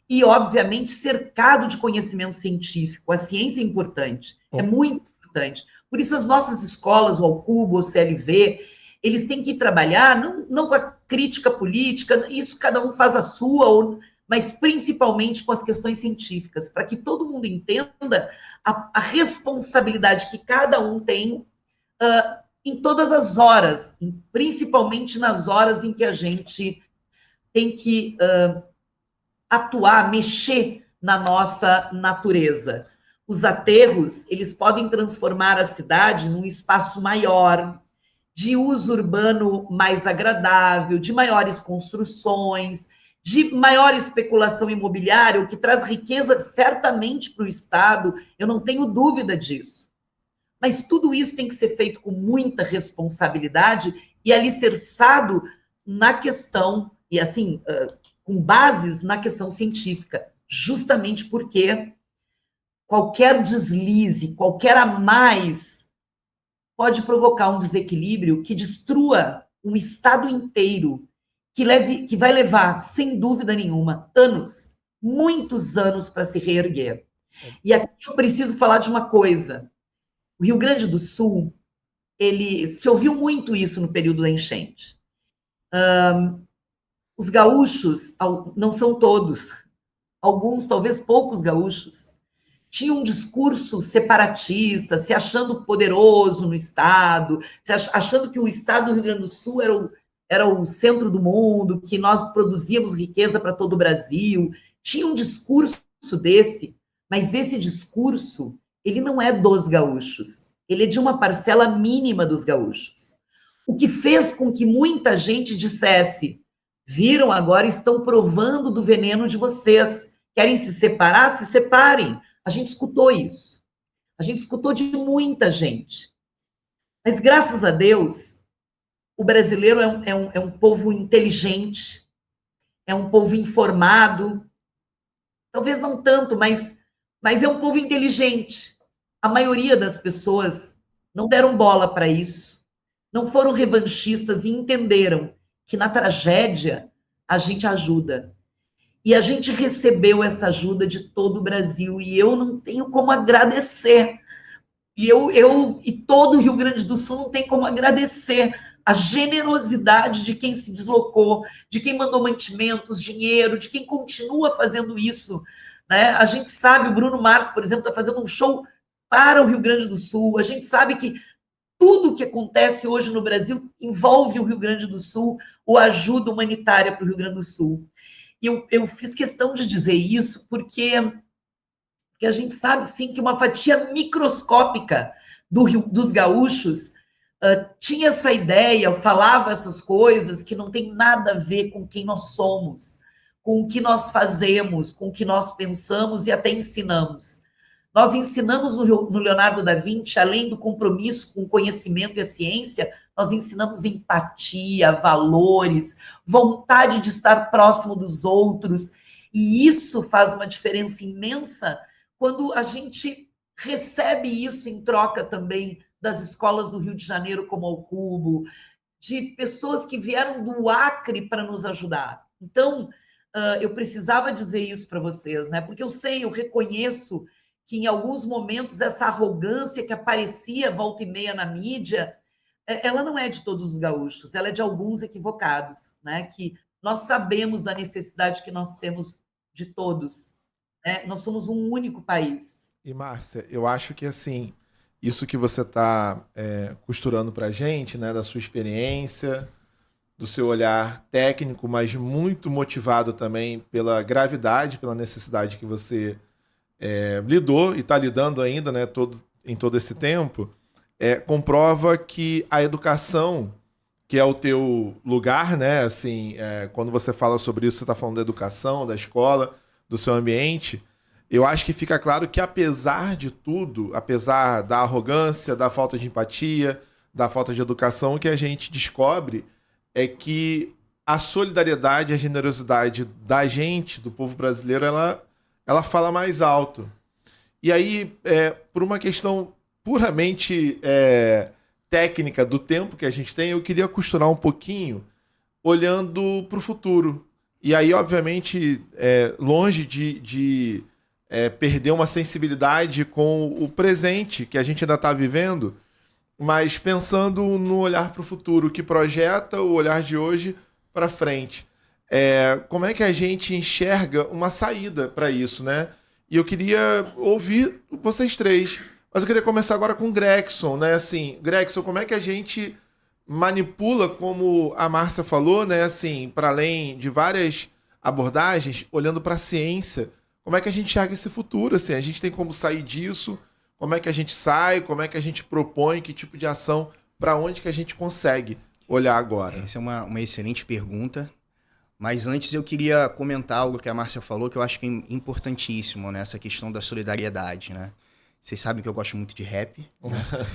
e, obviamente, cercado de conhecimento científico. A ciência é importante, é muito importante. Por isso, as nossas escolas, o Alcubo, o CLV, eles têm que trabalhar não com a crítica política, isso cada um faz a sua, mas principalmente com as questões científicas, para que todo mundo entenda a responsabilidade que cada um tem em todas as horas, principalmente nas horas em que a gente tem que atuar, mexer na nossa natureza. Os aterros, eles podem transformar a cidade num espaço maior, de uso urbano mais agradável, de maiores construções, de maior especulação imobiliária, o que traz riqueza certamente para o Estado, eu não tenho dúvida disso. Mas tudo isso tem que ser feito com muita responsabilidade e alicerçado na questão, e assim, com bases na questão científica, justamente porque qualquer deslize, qualquer a mais, pode provocar um desequilíbrio que destrua um estado inteiro, que vai levar, sem dúvida nenhuma, anos, muitos anos para se reerguer. E aqui eu preciso falar de uma coisa. O Rio Grande do Sul, se ouviu muito isso no período da enchente. Os gaúchos, não são todos, alguns, talvez poucos gaúchos, tinham um discurso separatista, se achando poderoso no Estado, achando que o Estado do Rio Grande do Sul era o centro do mundo, que nós produzíamos riqueza para todo o Brasil. Tinha um discurso desse, mas esse discurso, ele não é dos gaúchos, ele é de uma parcela mínima dos gaúchos. O que fez com que muita gente dissesse: viram, agora estão provando do veneno de vocês, querem se separar? Se separem. A gente escutou isso. A gente escutou de muita gente. Mas, graças a Deus, o brasileiro é um povo inteligente, é um povo informado, talvez não tanto, mas é um povo inteligente. A maioria das pessoas não deram bola para isso, não foram revanchistas e entenderam que na tragédia a gente ajuda. E a gente recebeu essa ajuda de todo o Brasil, e eu não tenho como agradecer. E todo o Rio Grande do Sul não tem como agradecer a generosidade de quem se deslocou, de quem mandou mantimentos, dinheiro, de quem continua fazendo isso. Né? A gente sabe, o Bruno Mars, por exemplo, está fazendo um show para o Rio Grande do Sul. A gente sabe que tudo que acontece hoje no Brasil envolve o Rio Grande do Sul, ou ajuda humanitária para o Rio Grande do Sul. E eu fiz questão de dizer isso porque a gente sabe, sim, que uma fatia microscópica dos gaúchos tinha essa ideia, falava essas coisas que não tem nada a ver com quem nós somos, com o que nós fazemos, com o que nós pensamos e até ensinamos. Nós ensinamos no Leonardo da Vinci, além do compromisso com o conhecimento e a ciência, nós ensinamos empatia, valores, vontade de estar próximo dos outros. E isso faz uma diferença imensa quando a gente recebe isso em troca também das escolas do Rio de Janeiro, como ao Cubo, de pessoas que vieram do Acre para nos ajudar. Então, eu precisava dizer isso para vocês, né? Porque eu reconheço que em alguns momentos essa arrogância que aparecia volta e meia na mídia, ela não é de todos os gaúchos, ela é de alguns equivocados, né? Que nós sabemos da necessidade que nós temos de todos, né? Nós somos um único país. E, Márcia, eu acho que, assim, isso que você está costurando para a gente, né, da sua experiência, do seu olhar técnico, mas muito motivado também pela gravidade, pela necessidade que você lidou e está lidando ainda, né, em todo esse tempo, comprova que a educação, que é o teu lugar, né, assim, quando você fala sobre isso, você está falando da educação, da escola, do seu ambiente, eu acho que fica claro que, apesar de tudo, apesar da arrogância, da falta de empatia, da falta de educação, o que a gente descobre é que a solidariedade, a generosidade da gente, do povo brasileiro, ela fala mais alto. E aí, por uma questão puramente técnica do tempo que a gente tem, eu queria costurar um pouquinho olhando para o futuro. E aí, obviamente, longe de perder uma sensibilidade com o presente que a gente ainda está vivendo, mas pensando no olhar para o futuro, que projeta o olhar de hoje para frente. como é que a gente enxerga uma saída para isso, né? E eu queria ouvir vocês três. Mas eu queria começar agora com o Gregson, né? Assim, Gregson, como é que a gente manipula, como a Márcia falou, né? Assim, para além de várias abordagens, olhando para a ciência, como é que a gente enxerga esse futuro? Assim, a gente tem como sair disso? Como é que a gente sai? Como é que a gente propõe? Que tipo de ação? Para onde que a gente consegue olhar agora? Essa é uma excelente pergunta. Mas antes eu queria comentar algo que a Márcia falou, que eu acho que é importantíssimo, né? Essa questão da solidariedade, né? Vocês sabem que eu gosto muito de rap. Né?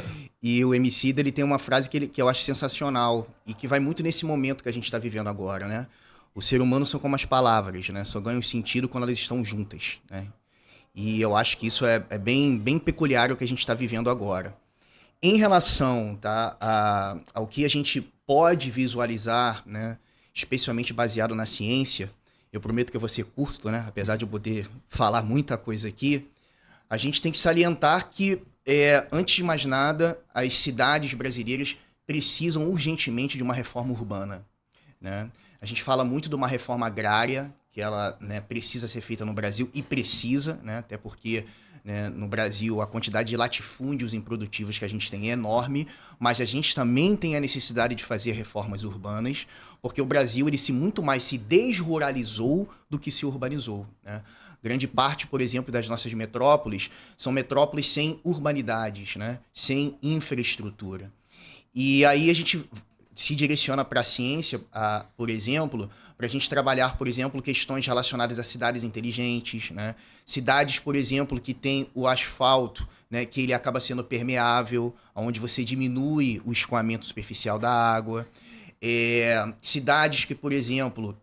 E o Emicida, ele tem uma frase que eu acho sensacional e que vai muito nesse momento que a gente está vivendo agora, né? O ser humano são como as palavras, né? Só ganham sentido quando elas estão juntas, né? E eu acho que isso é bem peculiar o que a gente está vivendo agora. Em relação, tá, ao que a gente pode visualizar, né? Especialmente baseado na ciência, eu prometo que eu vou ser curto, né? Apesar de eu poder falar muita coisa aqui, a gente tem que salientar que, antes de mais nada, as cidades brasileiras precisam urgentemente de uma reforma urbana, né? A gente fala muito de uma reforma agrária, que ela, né, precisa ser feita no Brasil, e precisa, né? Até porque, né, no Brasil a quantidade de latifúndios improdutivos que a gente tem é enorme, mas a gente também tem a necessidade de fazer reformas urbanas, porque o Brasil ele muito mais se desruralizou do que se urbanizou, né? Grande parte, por exemplo, das nossas metrópoles são metrópoles sem urbanidades, né? Sem infraestrutura. E aí a gente se direciona para a ciência, por exemplo, para a gente trabalhar, por exemplo, questões relacionadas a cidades inteligentes, né? Cidades, por exemplo, que tem o asfalto, né, que ele acaba sendo permeável, onde você diminui o escoamento superficial da água. Cidades que, por exemplo,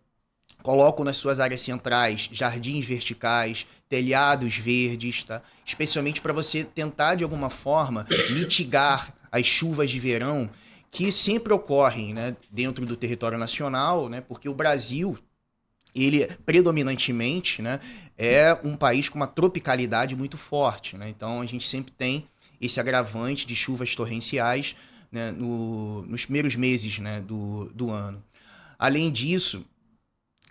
colocam nas suas áreas centrais jardins verticais, telhados verdes, tá? Especialmente para você tentar, de alguma forma, mitigar as chuvas de verão que sempre ocorrem, né, dentro do território nacional, né, porque o Brasil, ele predominantemente, né, é um país com uma tropicalidade muito forte, né? Então a gente sempre tem esse agravante de chuvas torrenciais, né, nos primeiros meses, né, do ano. Além disso,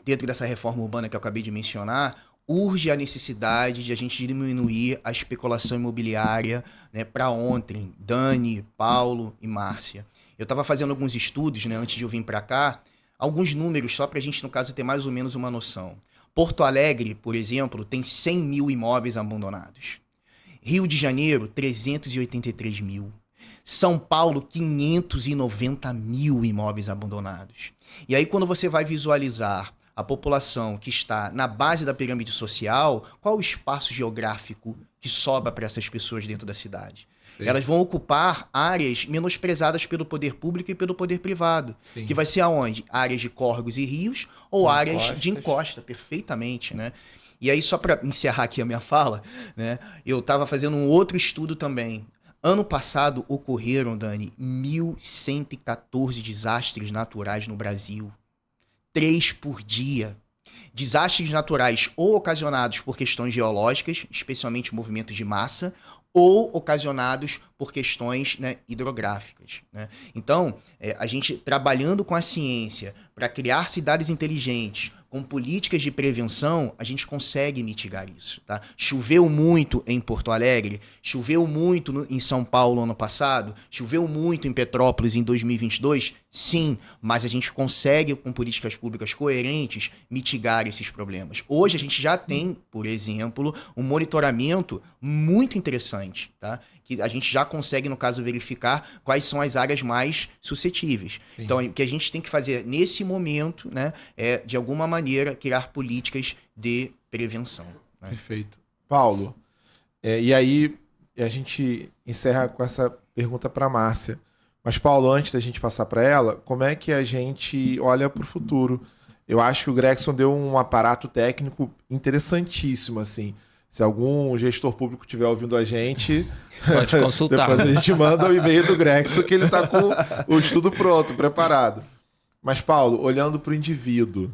dentro dessa reforma urbana que eu acabei de mencionar, urge a necessidade de a gente diminuir a especulação imobiliária, né, para ontem, Dani, Paulo e Márcia. Eu estava fazendo alguns estudos, né, antes de eu vir para cá, alguns números só para a gente, no caso, ter mais ou menos uma noção. Porto Alegre, por exemplo, tem 100 mil imóveis abandonados. Rio de Janeiro, 383 mil. São Paulo, 590 mil imóveis abandonados. E aí, quando você vai visualizar a população que está na base da pirâmide social, qual o espaço geográfico que sobra para essas pessoas dentro da cidade? Sim. Elas vão ocupar áreas menosprezadas pelo poder público e pelo poder privado. Sim. Que vai ser aonde? Áreas de córregos e rios ou áreas de encosta, perfeitamente, né? E aí, só para encerrar aqui a minha fala, né, eu estava fazendo um outro estudo também. Ano passado ocorreram, Dani, 1.114 desastres naturais no Brasil. 3 por dia. Desastres naturais ou ocasionados por questões geológicas, especialmente movimentos de massa, ou ocasionados por questões, né, hidrográficas, né? Então, a gente trabalhando com a ciência para criar cidades inteligentes, com políticas de prevenção, a gente consegue mitigar isso, tá? Choveu muito em Porto Alegre, choveu muito em São Paulo ano passado, choveu muito em Petrópolis em 2022, sim, mas a gente consegue, com políticas públicas coerentes, mitigar esses problemas. Hoje a gente já tem, por exemplo, um monitoramento muito interessante, tá? Que a gente já consegue, no caso, verificar quais são as áreas mais suscetíveis. Sim. Então, o que a gente tem que fazer nesse momento, né, é, de alguma maneira, criar políticas de prevenção, né? Perfeito. Paulo, e aí a gente encerra com essa pergunta para a Márcia. Mas, Paulo, antes da gente passar para ela, como é que a gente olha para o futuro? Eu acho que o Gregson deu um aparato técnico interessantíssimo, assim. Se algum gestor público estiver ouvindo a gente, pode consultar. Depois a gente manda o e-mail do Gregson que ele está com o estudo pronto, preparado. Mas, Paulo, olhando para o indivíduo,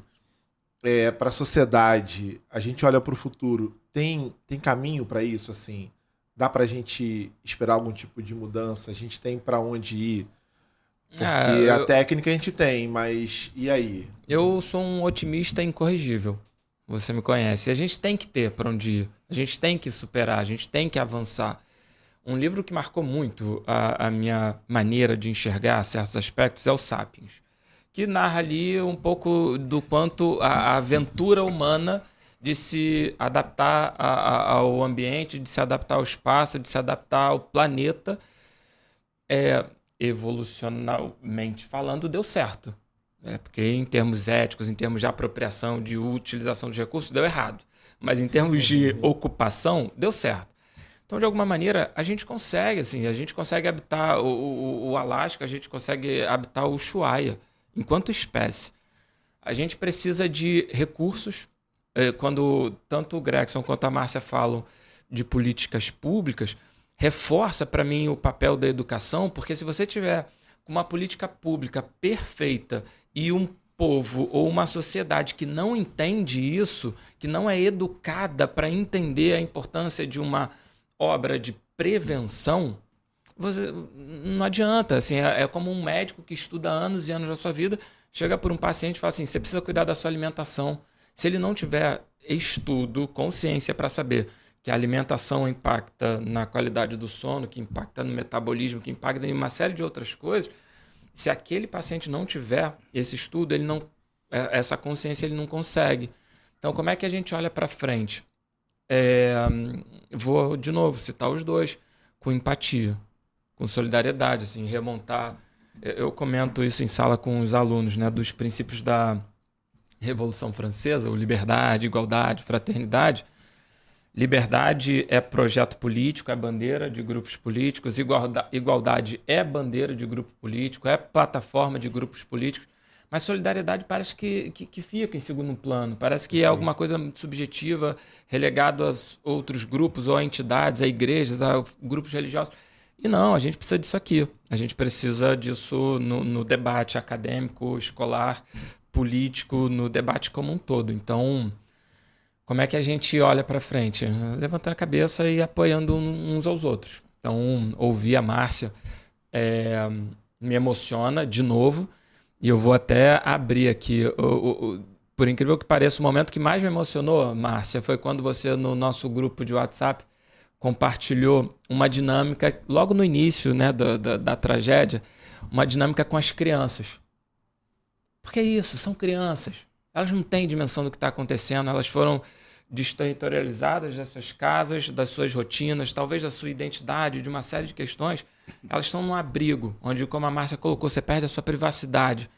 para a sociedade, a gente olha para o futuro, tem caminho para isso? Assim? Dá para a gente esperar algum tipo de mudança? A gente tem para onde ir? Porque a técnica a gente tem, mas e aí? Eu sou um otimista incorrigível. Você me conhece. A gente tem que ter para onde ir. A gente tem que superar, a gente tem que avançar. Um livro que marcou muito a minha maneira de enxergar certos aspectos é o Sapiens, que narra ali um pouco do quanto a aventura humana de se adaptar ao ambiente, de se adaptar ao espaço, de se adaptar ao planeta, evolucionalmente falando, deu certo. Porque em termos éticos, em termos de apropriação, de utilização dos recursos, deu errado. Mas em termos de ocupação, deu certo. Então, de alguma maneira, a gente consegue, assim, a gente consegue habitar o Alasca, a gente consegue habitar o Ushuaia, enquanto espécie. A gente precisa de recursos. Quando tanto o Gregson quanto a Márcia falam de políticas públicas, reforça para mim o papel da educação, porque se você tiver uma política pública perfeita e um povo ou uma sociedade que não entende isso, que não é educada para entender a importância de uma obra de prevenção, não adianta. Assim, é como um médico que estuda anos e anos da sua vida, chega por um paciente e fala assim, você precisa cuidar da sua alimentação. Se ele não tiver estudo, consciência para saber que a alimentação impacta na qualidade do sono, que impacta no metabolismo, que impacta em uma série de outras coisas, se aquele paciente não tiver esse estudo, ele não, essa consciência ele não consegue. Então, como é que a gente olha para frente? Vou, de novo, citar os dois, com empatia, com solidariedade, assim, remontar. Eu comento isso em sala com os alunos, né, dos princípios da Revolução Francesa, o liberdade, igualdade, fraternidade. Liberdade é projeto político, é bandeira de grupos políticos. Igualdade é bandeira de grupo político, é plataforma de grupos políticos. Mas solidariedade parece que fica em segundo plano. Parece que é alguma coisa subjetiva, relegado a outros grupos ou a entidades, a igrejas, a grupos religiosos. E não, a gente precisa disso aqui. A gente precisa disso no debate acadêmico, escolar, político, no debate como um todo. Então, como é que a gente olha para frente? Levantando a cabeça e apoiando uns aos outros. Então, ouvir a Márcia me emociona de novo. E eu vou até abrir aqui. Por incrível que pareça, o momento que mais me emocionou, Márcia, foi quando você, no nosso grupo de WhatsApp, compartilhou uma dinâmica, logo no início, né, da tragédia, uma dinâmica com as crianças. Porque é isso, são crianças. Elas não têm dimensão do que está acontecendo, elas foram desterritorializadas das suas casas, das suas rotinas, talvez da sua identidade, de uma série de questões. Elas estão num abrigo, onde, como a Márcia colocou, você perde a sua privacidade.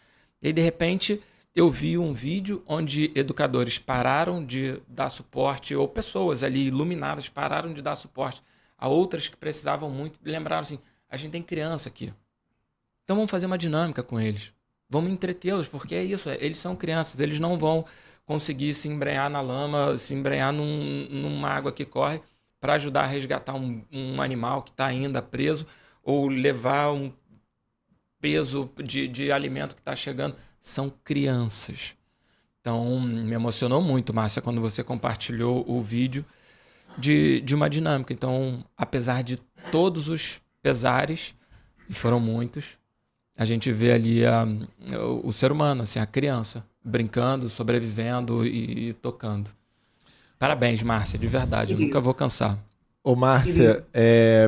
E aí, de repente, eu vi um vídeo onde educadores pararam de dar suporte, ou pessoas ali iluminadas pararam de dar suporte a outras que precisavam muito, e lembraram assim, a gente tem criança aqui. Então vamos fazer uma dinâmica com eles. Vamos entretê-los, porque é isso, eles são crianças, eles não vão conseguir se embrenhar na lama, se embrenhar numa água que corre para ajudar a resgatar um animal que está ainda preso ou levar um peso de alimento que está chegando. São crianças. Então, me emocionou muito, Márcia, quando você compartilhou o vídeo de uma dinâmica. Então, apesar de todos os pesares, e foram muitos, a gente vê ali o ser humano, assim, a criança, brincando, sobrevivendo e tocando. Parabéns, Márcia, de verdade, eu nunca vou cansar. Ô, Márcia,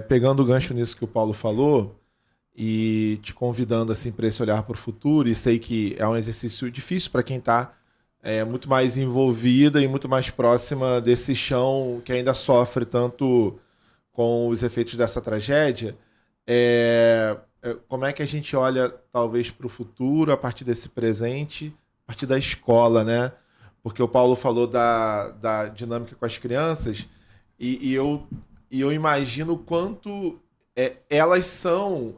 pegando o gancho nisso que o Paulo falou e te convidando assim, para esse olhar para o futuro, e sei que é um exercício difícil para quem está muito mais envolvida e muito mais próxima desse chão que ainda sofre tanto com os efeitos dessa tragédia, como é que a gente olha talvez para o futuro a partir desse presente, a partir da escola, né? Porque o Paulo falou da dinâmica com as crianças e eu imagino o quanto elas são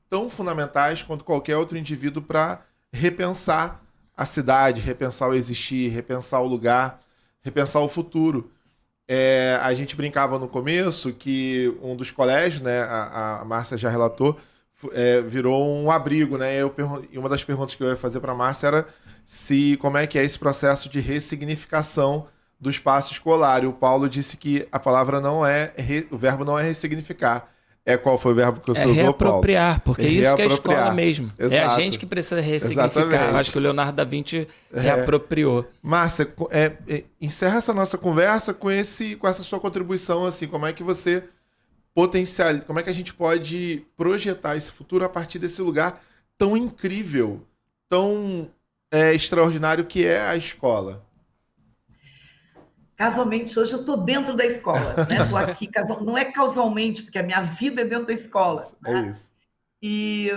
tão fundamentais quanto qualquer outro indivíduo para repensar a cidade, repensar o existir, repensar o lugar, repensar o futuro. A gente brincava no começo que um dos colégios, né, a Márcia já relatou, virou um abrigo, né? E uma das perguntas que eu ia fazer para a Márcia era como é que é esse processo de ressignificação do espaço escolar. E o Paulo disse que a palavra o verbo não é ressignificar, Qual foi o verbo que você usou, reapropriar, Paulo? porque isso que é a escola mesmo. Exato. É a gente que precisa ressignificar. Exatamente. Eu acho que o Leonardo da Vinci reapropriou. Márcia, encerra essa nossa conversa com essa sua contribuição, assim, como é que você como é que a gente pode projetar esse futuro a partir desse lugar tão incrível, tão extraordinário que é a escola? Casualmente, hoje eu estou dentro da escola, né? Estou aqui, não é causalmente, porque a minha vida é dentro da escola. É isso. E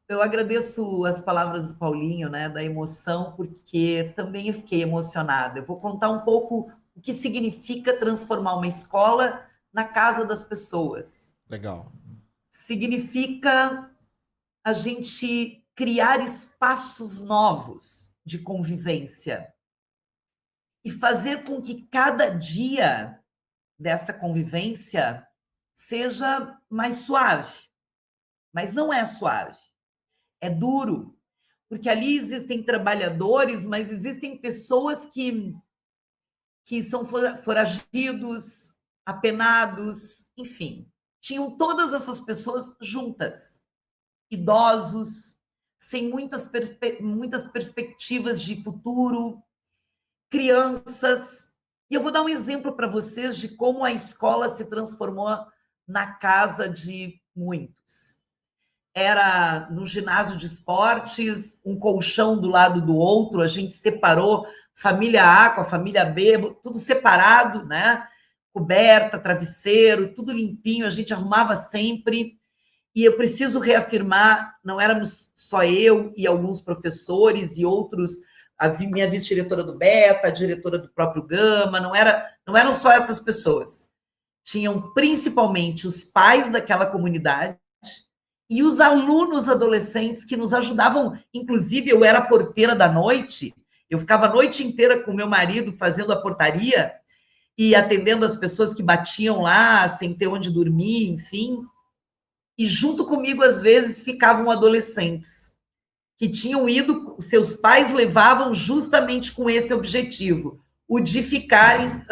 eu agradeço as palavras do Paulinho, né? Da emoção, porque também eu fiquei emocionada. Eu vou contar um pouco o que significa transformar uma escola na casa das pessoas. Legal. Significa a gente criar espaços novos de convivência e fazer com que cada dia dessa convivência seja mais suave. Mas não é suave, é duro, porque ali existem trabalhadores, mas existem pessoas que são foragidos, apenados, enfim. Tinham todas essas pessoas juntas, idosos, sem muitas perspectivas de futuro, crianças. E eu vou dar um exemplo para vocês de como a escola se transformou na casa de muitos. Era no ginásio de esportes, um colchão do lado do outro, a gente separou família A com a família B, tudo separado, né? Coberta, travesseiro, tudo limpinho, a gente arrumava sempre. E eu preciso reafirmar, não éramos só eu e alguns professores e outros, a minha vice-diretora do Beta, a diretora do próprio Gama, não eram só essas pessoas. Tinham principalmente os pais daquela comunidade e os alunos adolescentes que nos ajudavam. Inclusive, eu era porteira da noite, eu ficava a noite inteira com meu marido fazendo a portaria e atendendo as pessoas que batiam lá, sem ter onde dormir, enfim. E junto comigo, às vezes, ficavam adolescentes que tinham ido, seus pais levavam justamente com esse objetivo, o de ficarem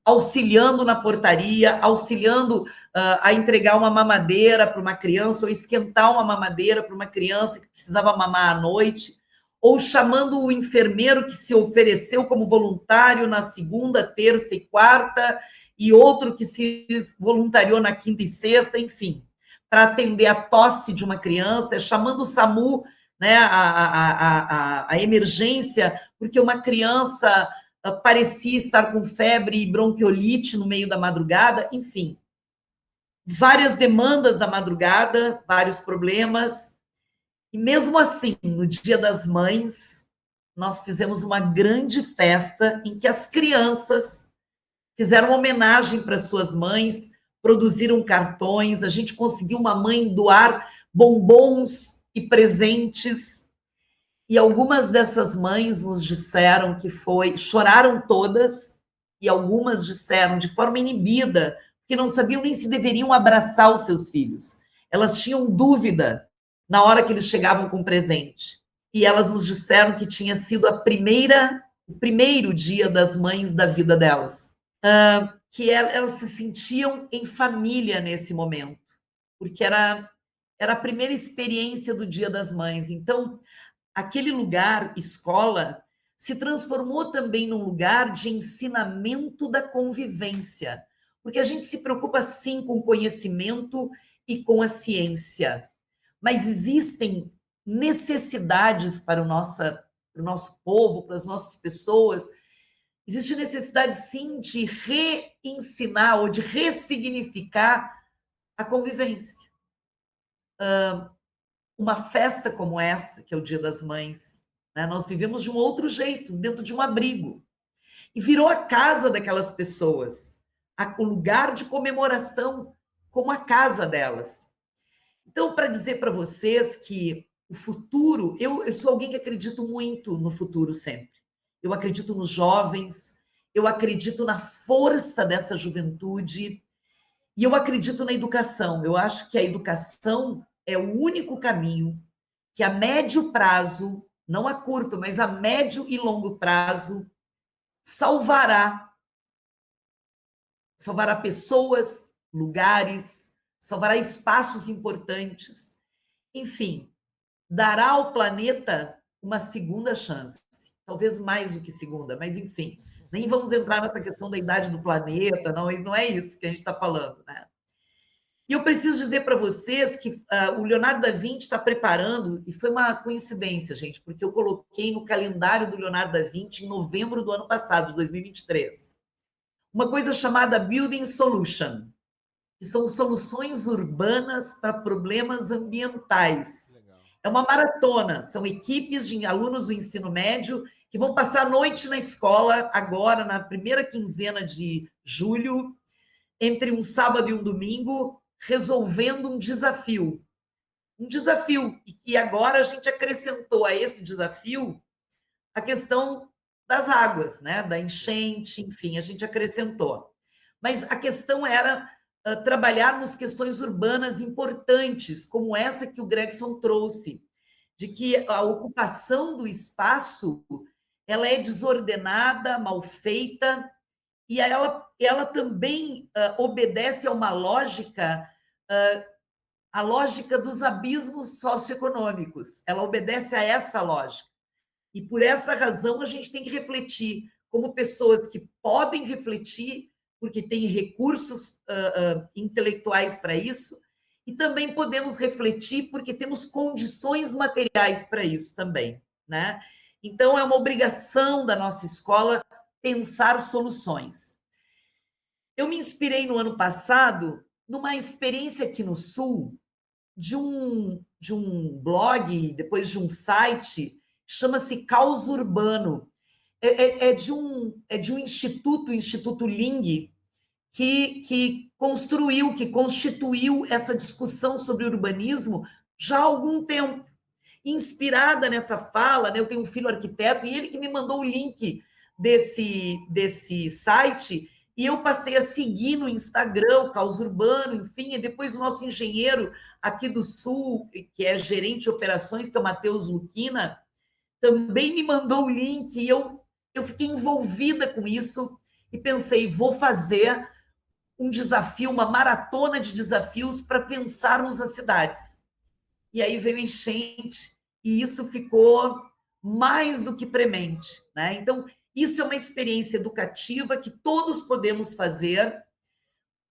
auxiliando na portaria, auxiliando a entregar uma mamadeira para uma criança, ou esquentar uma mamadeira para uma criança que precisava mamar à noite, ou chamando o enfermeiro que se ofereceu como voluntário na segunda, terça e quarta, e outro que se voluntariou na quinta e sexta, enfim, para atender a tosse de uma criança, chamando o SAMU, né, a emergência, porque uma criança parecia estar com febre e bronquiolite no meio da madrugada, enfim. Várias demandas da madrugada, vários problemas. E mesmo assim, no Dia das Mães, nós fizemos uma grande festa em que as crianças fizeram homenagem para suas mães, produziram cartões, a gente conseguiu uma mãe doar bombons e presentes, e algumas dessas mães nos disseram choraram todas, e algumas disseram de forma inibida, que não sabiam nem se deveriam abraçar os seus filhos. Elas tinham dúvida na hora que eles chegavam com presente. E elas nos disseram que tinha sido o primeiro Dia das Mães da vida delas. Que elas se sentiam em família nesse momento, porque era a primeira experiência do Dia das Mães. Então, aquele lugar, escola, se transformou também num lugar de ensinamento da convivência, porque a gente se preocupa, sim, com o conhecimento e com a ciência, mas existem necessidades para o nosso povo, para as nossas pessoas. Existe necessidade, sim, de reensinar ou de ressignificar a convivência. Uma festa como essa, que é o Dia das Mães, né? Nós vivemos de um outro jeito, dentro de um abrigo. E virou a casa daquelas pessoas, o lugar de comemoração como a casa delas. Então, para dizer para vocês que o futuro, eu sou alguém que acredito muito no futuro sempre. Eu acredito nos jovens, eu acredito na força dessa juventude e eu acredito na educação. Eu acho que a educação é o único caminho que a médio prazo, não a curto, mas a médio e longo prazo, salvará pessoas, lugares, salvará espaços importantes. Enfim, dará ao planeta uma segunda chance. Talvez mais do que segunda, mas enfim. Nem vamos entrar nessa questão da idade do planeta, não é isso que a gente está falando, né? E eu preciso dizer para vocês que o Leonardo da Vinci está preparando, e foi uma coincidência, gente, porque eu coloquei no calendário do Leonardo da Vinci em novembro do ano passado, de 2023, uma coisa chamada Building Solution, que são soluções urbanas para problemas ambientais. Legal. É uma maratona, são equipes de alunos do ensino médio que vão passar a noite na escola, agora, na primeira quinzena de julho, entre um sábado e um domingo, resolvendo um desafio. Um desafio, e que agora a gente acrescentou a esse desafio a questão das águas, né? Da enchente, enfim, a gente acrescentou. Mas a questão era trabalhar nas questões urbanas importantes, como essa que o Gregson trouxe, de que a ocupação do espaço ela é desordenada, mal feita, e ela também obedece a uma lógica, a lógica dos abismos socioeconômicos. Ela obedece a essa lógica. E por essa razão a gente tem que refletir como pessoas que podem refletir, porque têm recursos intelectuais para isso, e também podemos refletir porque temos condições materiais para isso também, né? Então, é uma obrigação da nossa escola pensar soluções. Eu me inspirei no ano passado numa experiência aqui no Sul de um blog, depois de um site, chama-se Caos Urbano. É de um instituto, o Instituto Ling, que constituiu essa discussão sobre urbanismo já há algum tempo. Inspirada nessa fala, né? Eu tenho um filho arquiteto e ele que me mandou o link desse site, e eu passei a seguir no Instagram o Caos Urbano, enfim, e depois o nosso engenheiro aqui do Sul, que é gerente de operações, que é o Matheus Luquina, também me mandou o link, e eu fiquei envolvida com isso e pensei, vou fazer um desafio, uma maratona de desafios para pensarmos as cidades. E aí veio enchente, e isso ficou mais do que premente, né? Então, isso é uma experiência educativa que todos podemos fazer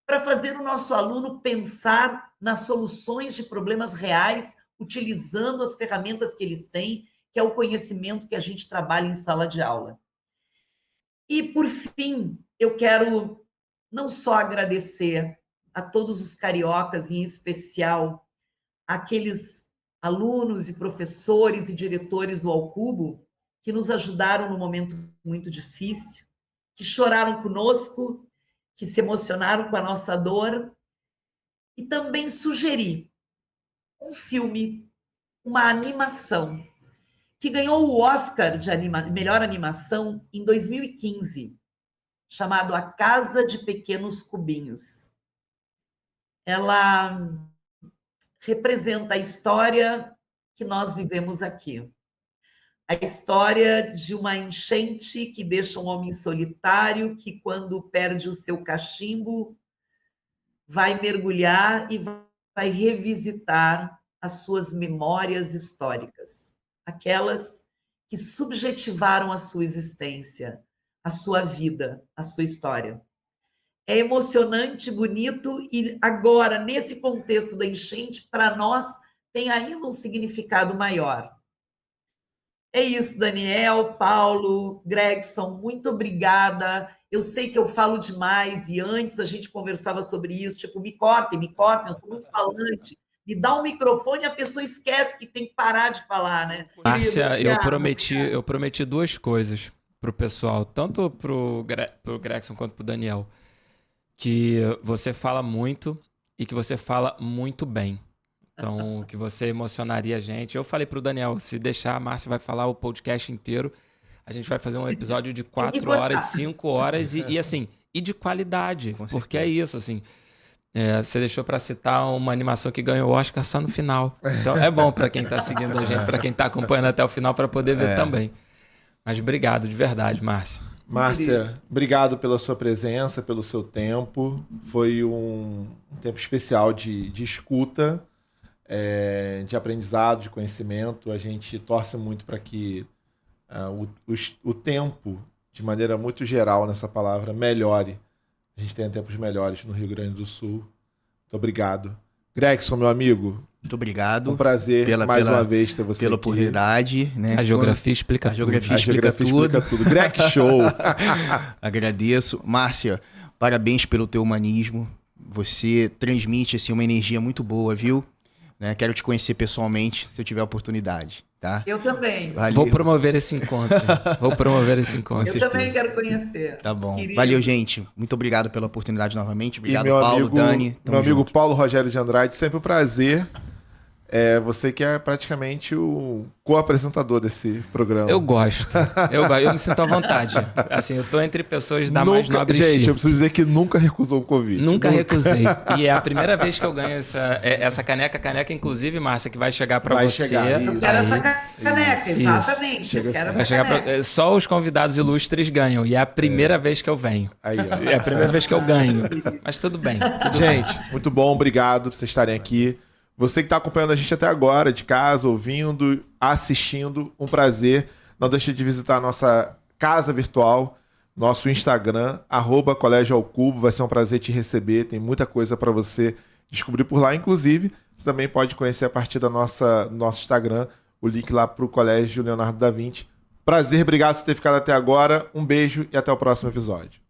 para fazer o nosso aluno pensar nas soluções de problemas reais, utilizando as ferramentas que eles têm, que é o conhecimento que a gente trabalha em sala de aula. E, por fim, eu quero não só agradecer a todos os cariocas, em especial aqueles alunos e professores e diretores do Alcubo que nos ajudaram num momento muito difícil, que choraram conosco, que se emocionaram com a nossa dor, e também sugerir um filme, uma animação, que ganhou o Oscar de melhor animação em 2015, chamado A Casa de Pequenos Cubinhos. Ela representa a história que nós vivemos aqui. A história de uma enchente que deixa um homem solitário que, quando perde o seu cachimbo, vai mergulhar e vai revisitar as suas memórias históricas, aquelas que subjetivaram a sua existência, a sua vida, a sua história. É emocionante, bonito, e agora, nesse contexto da enchente, para nós, tem ainda um significado maior. É isso, Daniel, Paulo, Gregson, muito obrigada. Eu sei que eu falo demais, e antes a gente conversava sobre isso, tipo, me cortem, eu sou muito falante. Me dá um microfone e a pessoa esquece que tem que parar de falar, né? Márcia, eu prometi duas coisas pro pessoal, tanto pro Gregson quanto pro Daniel. Que você fala muito e que você fala muito bem. Então, que você emocionaria a gente. Eu falei pro Daniel, se deixar, a Márcia vai falar o podcast inteiro. A gente vai fazer um episódio de 4 horas, 5 horas e assim, e de qualidade. Porque é isso, assim. Você deixou para citar uma animação que ganhou o Oscar só no final. Então, é bom para quem tá seguindo a gente, para quem tá acompanhando até o final, para poder ver também. Mas obrigado, de verdade, Márcia. Márcia, obrigado pela sua presença, pelo seu tempo. Foi um tempo especial de escuta, de aprendizado, de conhecimento. A gente torce muito para que o tempo, de maneira muito geral nessa palavra, melhore. A gente tenha tempos melhores no Rio Grande do Sul. Muito obrigado. Gregson, meu amigo. Muito obrigado. Um prazer mais uma vez ter você pela aqui. oportunidade, né? A geografia explica tudo. A geografia explica tudo. Greg Show. Agradeço. Márcia, parabéns pelo teu humanismo. Você transmite assim, uma energia muito boa, viu? Né? Quero te conhecer pessoalmente, se eu tiver oportunidade, tá? Eu também. Valeu. Vou promover esse encontro. Eu também quero conhecer. Tá bom. Querido. Valeu, gente. Muito obrigado pela oportunidade novamente. Obrigado, E meu Paulo, amigo, Dani. Tamo meu amigo junto. Paulo Rogério de Andrade, sempre um prazer. Você que é praticamente o co-apresentador desse programa. Eu gosto. Eu me sinto à vontade. Assim, eu tô entre pessoas da mais nobre Gente, estirpe. eu preciso dizer que nunca recusou um convite. Nunca recusei. E é a primeira vez que eu ganho essa caneca. Caneca, inclusive, Márcia, que vai chegar pra Vai você. chegar, isso. Eu quero essa caneca, Isso. exatamente. Chega Eu quero assim. Vai essa chegar caneca. só os convidados ilustres ganham. E é a primeira vez que eu venho. Aí, ó. É a primeira vez que eu ganho. Mas tudo bem. Gente, muito bom, obrigado por vocês estarem aqui. Você que está acompanhando a gente até agora, de casa, ouvindo, assistindo, um prazer. Não deixe de visitar a nossa casa virtual, nosso Instagram, @Colégio ao Cubo. Vai ser um prazer te receber. Tem muita coisa para você descobrir por lá. Inclusive, você também pode conhecer a partir do nosso Instagram, o link lá para o Colégio Leonardo da Vinci. Prazer, obrigado por ter ficado até agora. Um beijo e até o próximo episódio.